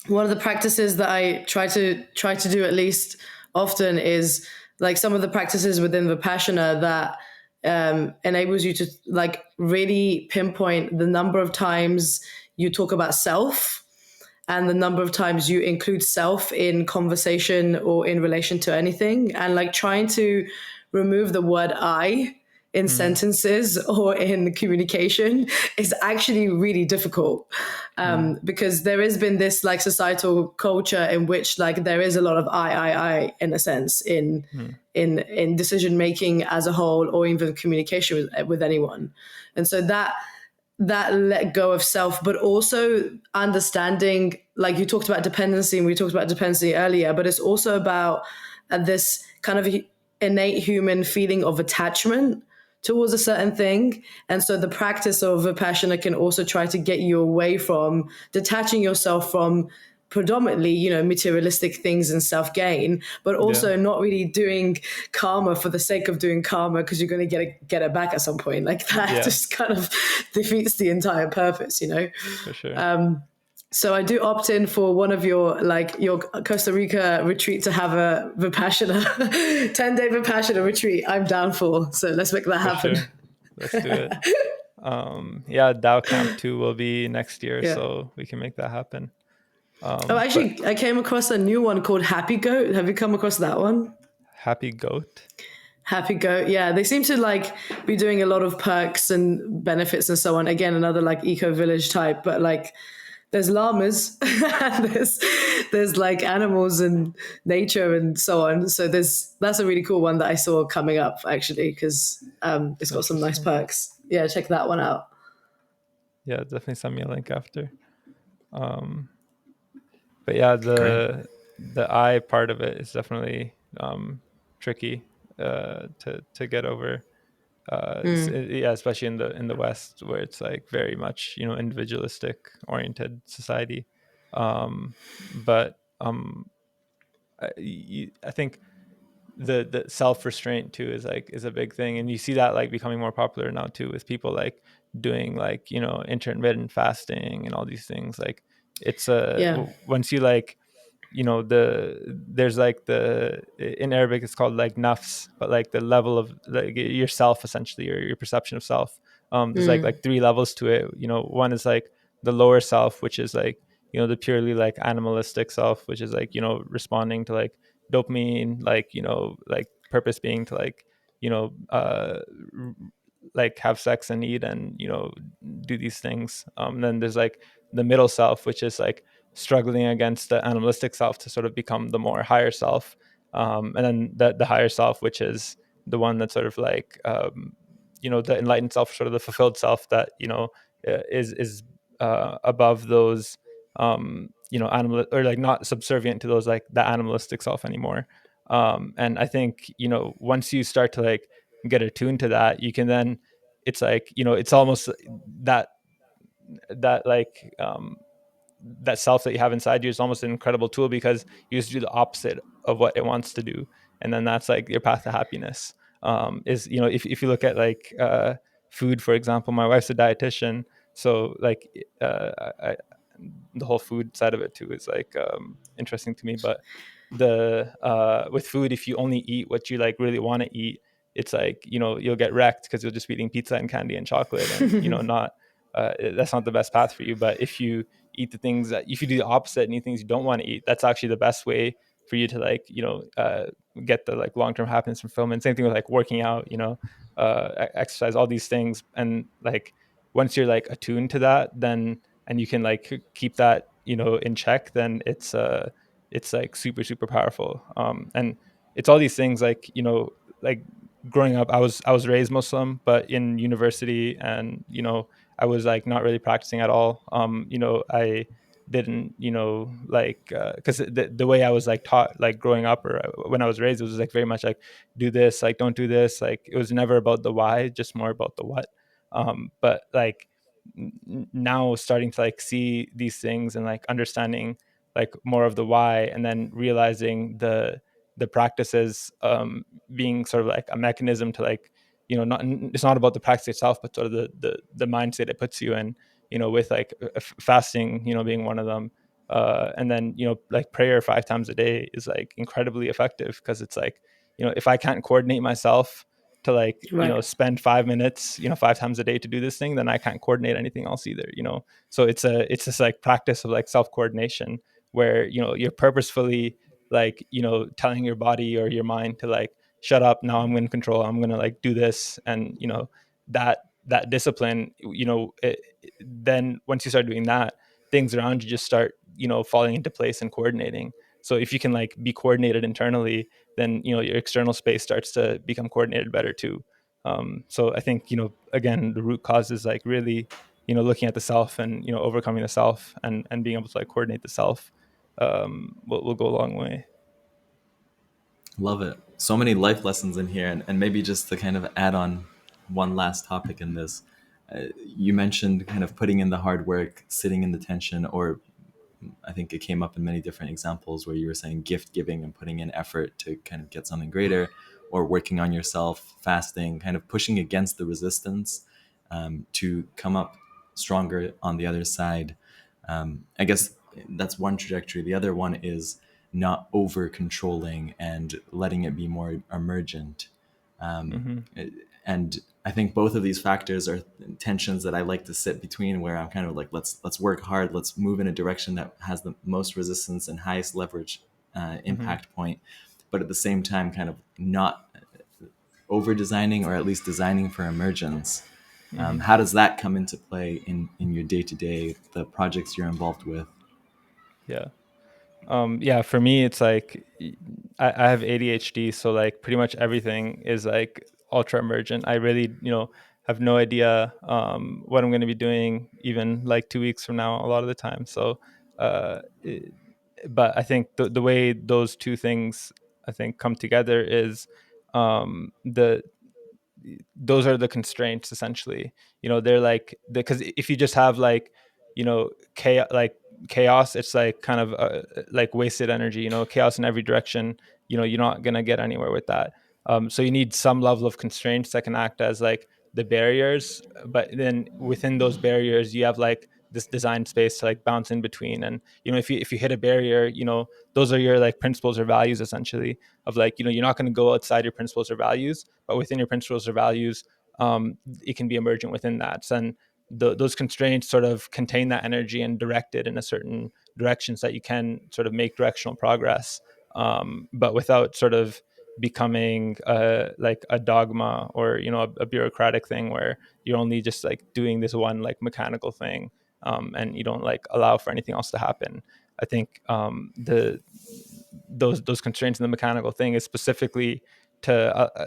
Speaker 1: one of the practices that I try to do at least often is like some of the practices within Vipassana that enables you to like really pinpoint the number of times you talk about self and the number of times you include self in conversation or in relation to anything, and like trying to remove the word I in
Speaker 2: Mm,
Speaker 1: sentences or in communication is actually really difficult,
Speaker 2: mm,
Speaker 1: because there has been this like societal culture in which like there is a lot of I in a sense in
Speaker 2: mm,
Speaker 1: in decision making as a whole, or even communication with anyone. And so that let go of self, but also understanding, like you talked about dependency, and we talked about dependency earlier, but it's also about this kind of innate human feeling of attachment towards a certain thing. And so the practice of Vipassana can also try to get you away from detaching yourself from predominantly, materialistic things and self-gain, but
Speaker 2: yeah,
Speaker 1: also not really doing karma for the sake of doing karma because you're going to get it back at some point. Like that
Speaker 2: yeah,
Speaker 1: just kind of defeats the entire purpose.
Speaker 2: for sure.
Speaker 1: So I do opt in for one of your Costa Rica retreat to have a Vipassana 10-day Vipassana retreat. I'm down for. So let's make that
Speaker 2: For
Speaker 1: happen.
Speaker 2: sure, let's do it. Yeah, DAO Camp 2 will be next year,
Speaker 1: Yeah.
Speaker 2: so we can make that happen.
Speaker 1: Oh,
Speaker 2: But
Speaker 1: actually, I came across a new one called Happy Goat. Have you come across that one?
Speaker 2: Happy Goat.
Speaker 1: Happy Goat, yeah. They seem to like be doing a lot of perks and benefits and so on. Again, another like eco village type, but like there's llamas and there's like animals and nature and so on. So that's a really cool one that I saw coming up actually because it's
Speaker 2: So
Speaker 1: got some nice
Speaker 2: interesting.
Speaker 1: perks. Yeah, check that one out.
Speaker 2: Yeah, definitely send me a link after. But yeah,
Speaker 3: Great.
Speaker 2: the I part of it is definitely tricky to get over. Yeah, especially in the West, where it's like very much individualistic oriented society. But I think the self restraint too is a big thing, and you see that like becoming more popular now too, with people like doing like intermittent fasting and all these things. Like it's
Speaker 1: Yeah.
Speaker 2: once you like there's like the in Arabic it's called like nafs, but like the level of like yourself essentially, or your perception of self. There's like three levels to it. One is like the lower self, which is like the purely like animalistic self, which is like responding to like dopamine, like like purpose being to like you know uh like have sex and eat and do these things. Then there's like the middle self, which is like struggling against the animalistic self to sort of become the more higher self. And then the higher self, which is the one that's sort of like the enlightened self, sort of the fulfilled self that is above those animal, or like not subservient to those, like the animalistic self anymore. And I think once you start to like get attuned to that, you can then, it's like it's almost that like that self that you have inside you is almost an incredible tool, because you just do the opposite of what it wants to do, and then that's like your path to happiness. Is if you look at like food, for example. My wife's a dietitian, so like the whole food side of it too is like interesting to me. But the with food, if you only eat what you like really want to eat, it's like you'll get wrecked, because you'll just be eating pizza and candy and chocolate, and not that's not the best path for you. But if you eat the things that, if you do the opposite and eat things you don't want to eat, that's actually the best way for you to like get the like long-term happiness and fulfillment. Same thing with like working out, exercise, all these things. And like once you're like attuned to that, then, and you can like keep that in check, then it's like super super powerful. And it's all these things, like like growing up, I was raised Muslim, but in university, and I was like not really practicing at all. I didn't like because the way I was like taught, like growing up, or when I was raised, it was like very much like, do this, like don't do this. Like it was never about the why, just more about the what. But like now starting to like see these things and like understanding like more of the why, and then realizing the practices being sort of like a mechanism to like not, it's not about the practice itself, but sort of the mindset it puts you in, with like fasting being one of them. And then like prayer 5 times a day is like incredibly effective, because it's like if I can't coordinate myself to like
Speaker 1: Right.
Speaker 2: spend 5 minutes 5 times a day to do this thing, then I can't coordinate anything else either. So it's this like practice of like self coordination, where you're purposefully like telling your body or your mind to like, shut up now, I'm going to control, I'm going to like do this. And that discipline, then once you start doing that, things around you just start falling into place and coordinating. So if you can like be coordinated internally, then your external space starts to become coordinated better too. So I think again, the root cause is like really looking at the self, and overcoming the self, and being able to like coordinate the self will go a long way.
Speaker 3: Love it. So many life lessons in here. And maybe just to kind of add on one last topic in this, you mentioned kind of putting in the hard work, sitting in the tension, or I think it came up in many different examples where you were saying gift giving and putting in effort to kind of get something greater, or working on yourself, fasting, kind of pushing against the resistance to come up stronger on the other side. I guess that's one trajectory. The other one is not over controlling and letting it be more emergent.
Speaker 2: Mm-hmm.
Speaker 3: And I think both of these factors are tensions that I like to sit between, where I'm kind of like, let's work hard, let's move in a direction that has the most resistance and highest leverage
Speaker 2: Mm-hmm.
Speaker 3: impact point, but at the same time, kind of not over designing, or at least designing for emergence.
Speaker 2: Mm-hmm.
Speaker 3: How does that come into play in your day to day, the projects you're involved with?
Speaker 2: Yeah. Yeah, for me, it's like I have ADHD, so like pretty much everything is like ultra emergent. I really, have no idea what I'm going to be doing even like 2 weeks from now a lot of the time. So, uh, it, but I think the way those two things I think come together is the those are the constraints essentially. They're like, because if you just have like, chaos, it's like kind of like wasted energy. Chaos in every direction, you're not going to get anywhere with that. So you need some level of constraints that can act as like the barriers, but then within those barriers you have like this design space to like bounce in between. And if you hit a barrier, those are your like principles or values essentially, of like, you're not going to go outside your principles or values, but within your principles or values, it can be emergent within that. And those constraints sort of contain that energy and direct it in a certain directions that you can sort of make directional progress, but without sort of becoming like a dogma, or a bureaucratic thing where you're only just like doing this one like mechanical thing, and you don't like allow for anything else to happen. I think the those constraints in the mechanical thing is specifically to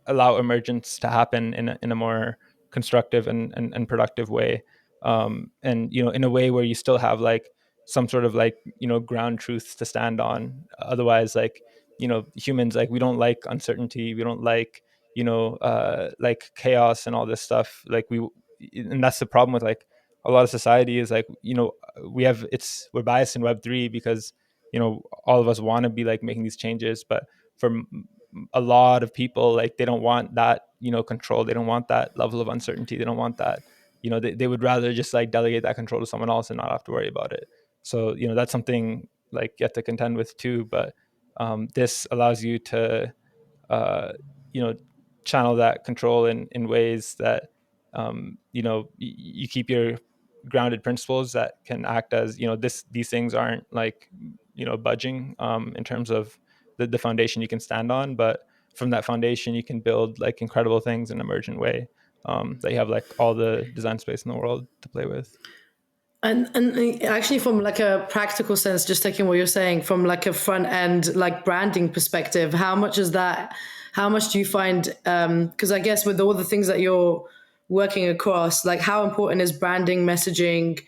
Speaker 2: allow emergence to happen in a more constructive and productive way, and in a way where you still have like some sort of like ground truths to stand on. Otherwise, like, humans, like, we don't like uncertainty, we don't like chaos and all this stuff. Like, and that's the problem with like a lot of society is like, we're biased in Web3 because all of us want to be like making these changes, but for a lot of people, like, they don't want that control, they don't want that level of uncertainty, they don't want that. They would rather just like delegate that control to someone else and not have to worry about it. So that's something like you have to contend with too. But this allows you to uh, you know channel that control in ways that you keep your grounded principles that can act as these things aren't like budging in terms of the foundation you can stand on, but from that foundation you can build like incredible things in an emergent way, that you have like all the design space in the world to play with.
Speaker 1: And actually, from like a practical sense, just taking what you're saying from like a front end like branding perspective, how much is that? How much do you find? Because I guess with all the things that you're working across, like how important is branding, messaging,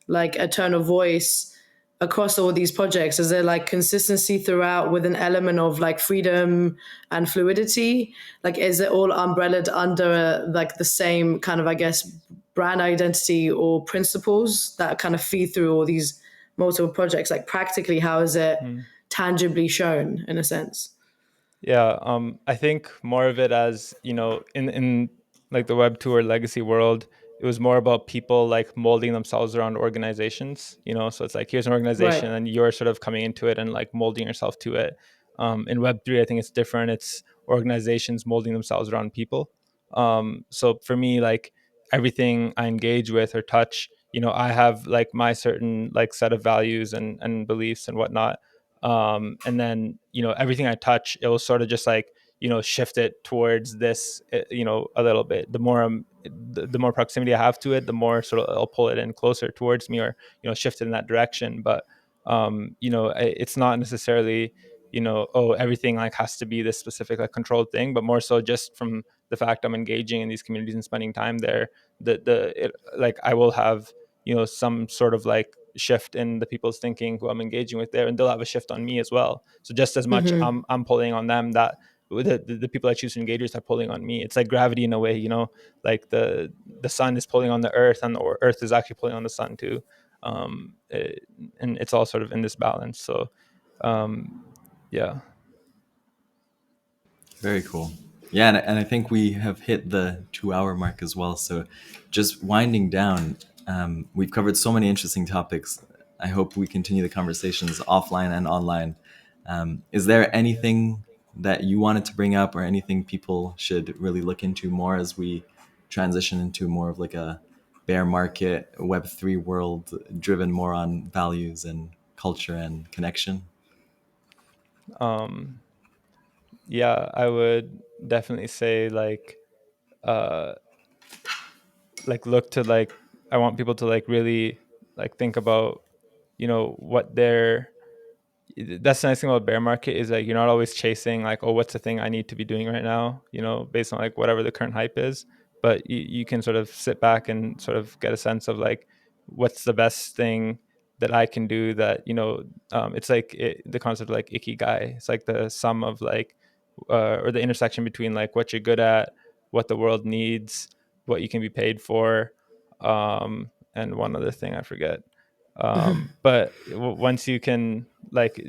Speaker 1: like a tone of voice across all these projects? Is there like consistency throughout with an element of like freedom and fluidity? Like, is it all umbrellaed under like the same kind of, I guess, brand identity or principles that kind of feed through all these multiple projects? Like, practically, how is it
Speaker 2: Mm.
Speaker 1: tangibly shown in a sense?
Speaker 2: Yeah, I think more of it as, in like the Web 2 or legacy world, it was more about people like molding themselves around organizations. So it's like, here's an
Speaker 1: Right.
Speaker 2: organization and you're sort of coming into it and like molding yourself to it. In Web 3, I think it's different. It's organizations molding themselves around people. So for me, like, everything I engage with or touch, I have like my certain like set of values and beliefs and whatnot. And then everything I touch, it will sort of just like shift it towards this, a little bit. The more proximity I have to it, the more sort of I'll pull it in closer towards me, or shift it in that direction. But it's not necessarily oh, everything like has to be this specific like controlled thing, but more so just from the fact I'm engaging in these communities and spending time there, like, I will have some sort of like shift in the people's thinking who I'm engaging with there, and they'll have a shift on me as well. So just as much I'm pulling on them, that the people I choose to engage with are pulling on me. It's like gravity in a way, like the sun is pulling on the earth, and the earth is actually pulling on the sun too. And it's all sort of in this balance. So um, yeah.
Speaker 3: Very cool. Yeah, and I think we have hit the 2 hour mark as well. So just winding down, we've covered so many interesting topics. I hope we continue the conversations offline and online. Is there anything that you wanted to bring up, or anything people should really look into more as we transition into more of like a bear market Web3 world driven more on values and culture and connection?
Speaker 2: Um, yeah, I would definitely say uh, look to I want people to really think about what their that's the nice thing about bear market is you're not always chasing oh, what's the thing I need to be doing right now, based on whatever the current hype is. But you can sort of sit back and sort of get a sense of what's the best thing that I can do that it's the concept of ikigai. It's the sum of or the intersection between what you're good at, what the world needs, what you can be paid for, and one other thing I forget. But once you can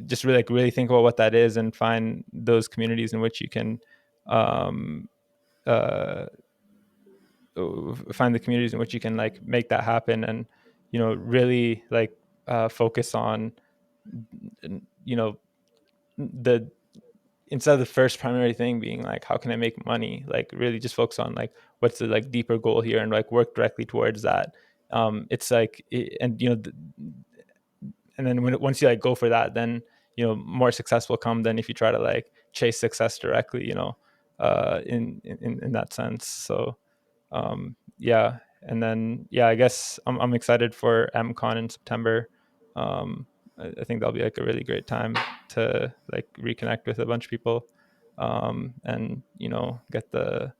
Speaker 2: just really think about what that is and find those communities in which you can um, uh, find the communities in which you can make that happen, and really focus on the instead of the first primary thing being how can I make money, really just focus on what's the deeper goal here, and work directly towards that. It's and and then once you go for that, then more success will come than if you try to chase success directly, in that sense. So yeah. And then I guess I'm excited for MCon in September. I think that'll be a really great time to reconnect with a bunch of people, and get the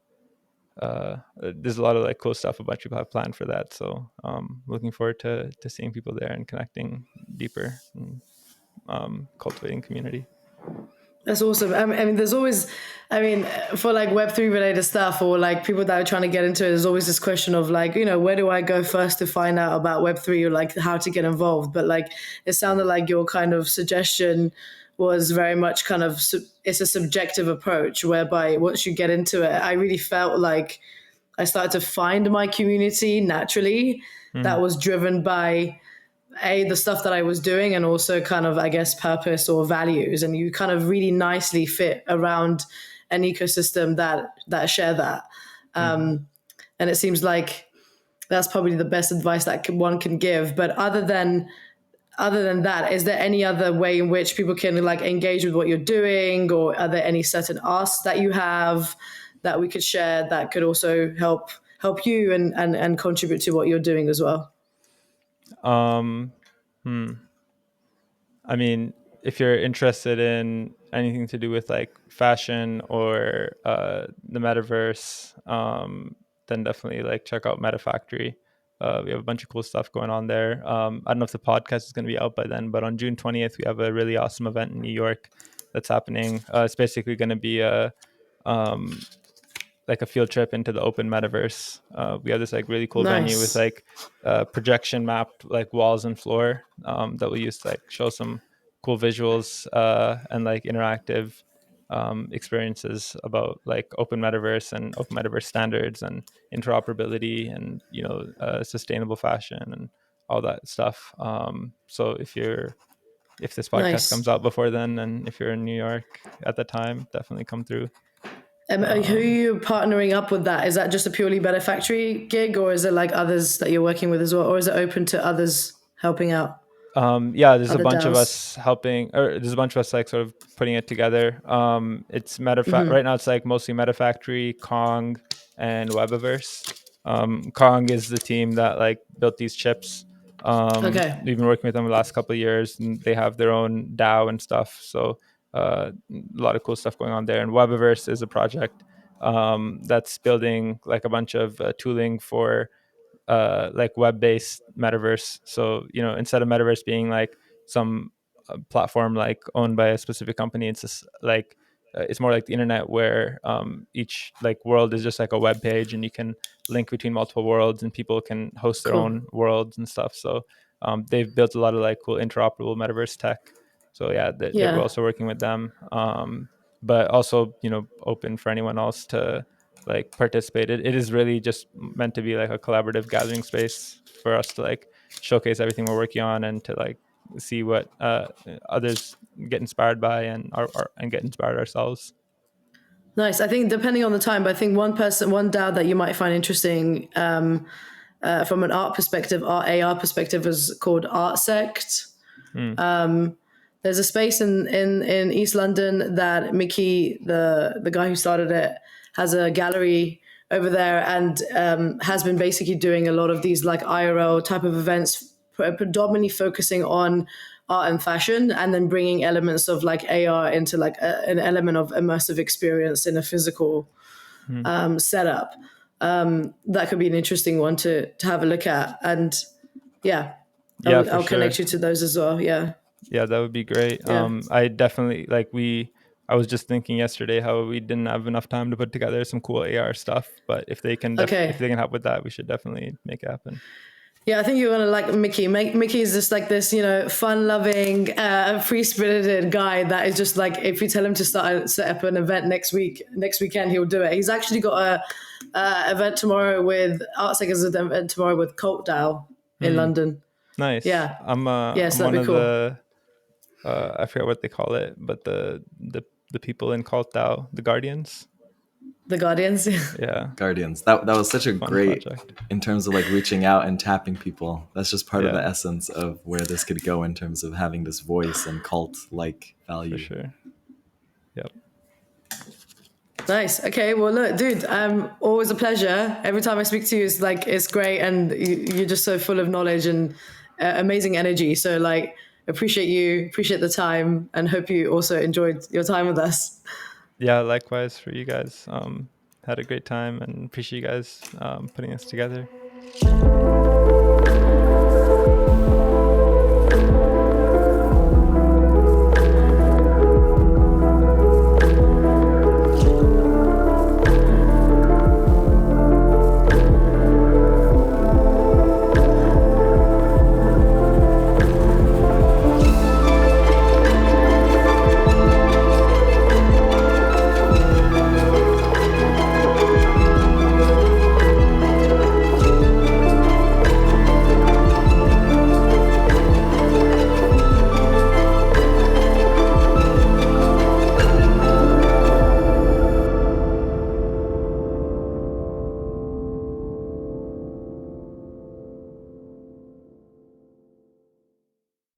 Speaker 2: there's a lot of cool stuff a bunch of people have planned for that. So looking forward to seeing people there and connecting deeper, and cultivating community.
Speaker 1: That's awesome. I mean, there's always, for Web3 related stuff, or people that are trying to get into it, there's always this question of where do I go first to find out about Web3, or how to get involved. But it sounded like your kind of suggestion was very much kind of, it's a subjective approach whereby once you get into it, I really felt like I started to find my community naturally that was driven by the stuff that I was doing, and also kind of, I guess, purpose or values. And you kind of really nicely fit around an ecosystem that share that. And it seems like that's probably the best advice that one can give. But other than that, is there any other way in which people can engage with what you're doing, or are there any certain asks that you have that we could share that could also help you and contribute to what you're doing as well?
Speaker 2: Um, hmm. I mean, if you're interested in anything to do with fashion or the metaverse, then definitely check out MetaFactory. We have a bunch of cool stuff going on there. I don't know if the podcast is going to be out by then, but on June 20th, we have a really awesome event in New York that's happening. It's basically going to be um, a field trip into the open metaverse. We have this really cool venue with
Speaker 1: Nice.
Speaker 2: projection mapped walls and floor, that we use to show some cool visuals, and interactive experiences about open metaverse and open metaverse standards and interoperability, and sustainable fashion and all that stuff. So if this podcast
Speaker 1: Nice.
Speaker 2: comes out before then, and if you're in New York at the time, definitely come through.
Speaker 1: Who are you partnering up with that? Is that just a purely Better Factory gig, or is it others that you're working with as well? Or is it open to others helping out,
Speaker 2: Yeah, there's a
Speaker 1: other
Speaker 2: bunch of
Speaker 1: DAOs?
Speaker 2: us helping, or there's a bunch of us sort of putting it together. It's right now it's mostly MetaFactory, Kong, and Webaverse. Kong is the team that built these chips.
Speaker 1: Okay,
Speaker 2: We've been working with them the last couple of years, and they have their own DAO and stuff. So a lot of cool stuff going on there. And Webaverse is a project that's building a bunch of tooling for web-based metaverse. So instead of metaverse being some platform owned by a specific company, it's just it's more like the internet, where each world is just a web page, and you can link between multiple worlds, and people can host their
Speaker 1: cool.
Speaker 2: own worlds and stuff. So they've built a lot of cool interoperable metaverse tech. So yeah, we're
Speaker 1: Yeah.
Speaker 2: also working with them, but also open for anyone else to participate. It is really just meant to be a collaborative gathering space for us to showcase everything we're working on, and to see what others get inspired by, and and get inspired ourselves.
Speaker 1: Nice. I think depending on the time, but I think one DAO that you might find interesting from an art perspective, art AR perspective, is called Art Sect. There's a space in East London that Mickey, the guy who started it, has a gallery over there, and has been basically doing a lot of these like IRL type of events, predominantly focusing on art and fashion, and then bringing elements of like AR into like an element of immersive experience in a physical setup. That could be an interesting one to have a look at. And yeah,
Speaker 2: Yeah, for
Speaker 1: I'll
Speaker 2: sure.
Speaker 1: connect you to those as well. Yeah.
Speaker 2: Yeah, that would be great.
Speaker 1: Yeah.
Speaker 2: I definitely I was just thinking yesterday how we didn't have enough time to put together some cool AR stuff, but if they can
Speaker 1: Okay.
Speaker 2: if they can help with that, we should definitely make it happen.
Speaker 1: Yeah, I think you're gonna like Mickey. Mickey is just like this, fun-loving, free-spirited guy that is just like, if you tell him to set up an event next weekend, he'll do it. He's actually got a event tomorrow with ArtSec, an event tomorrow with Cult DAO in London.
Speaker 2: Nice.
Speaker 1: Yeah.
Speaker 2: I'm
Speaker 1: Yes,
Speaker 2: I'm
Speaker 1: that'd
Speaker 2: one
Speaker 1: be
Speaker 2: of
Speaker 1: cool.
Speaker 2: the I forget what they call it, but the people in Cult DAO, the Guardians.
Speaker 1: The Guardians.
Speaker 2: Yeah.
Speaker 3: Guardians. That was such a
Speaker 2: Fun
Speaker 3: great
Speaker 2: project.
Speaker 3: in terms of like reaching out and tapping people. That's just part of
Speaker 2: Yeah.
Speaker 3: the essence of where this could go in terms of having this voice and cult like value.
Speaker 2: For sure. Yep.
Speaker 1: Nice. Okay. Well, look, dude, always a pleasure. Every time I speak to you, it's great, and you're just so full of knowledge and amazing energy. So, like, appreciate the time, and hope you also enjoyed your time with us.
Speaker 2: Yeah, likewise for you guys. Had a great time and appreciate you guys putting us together.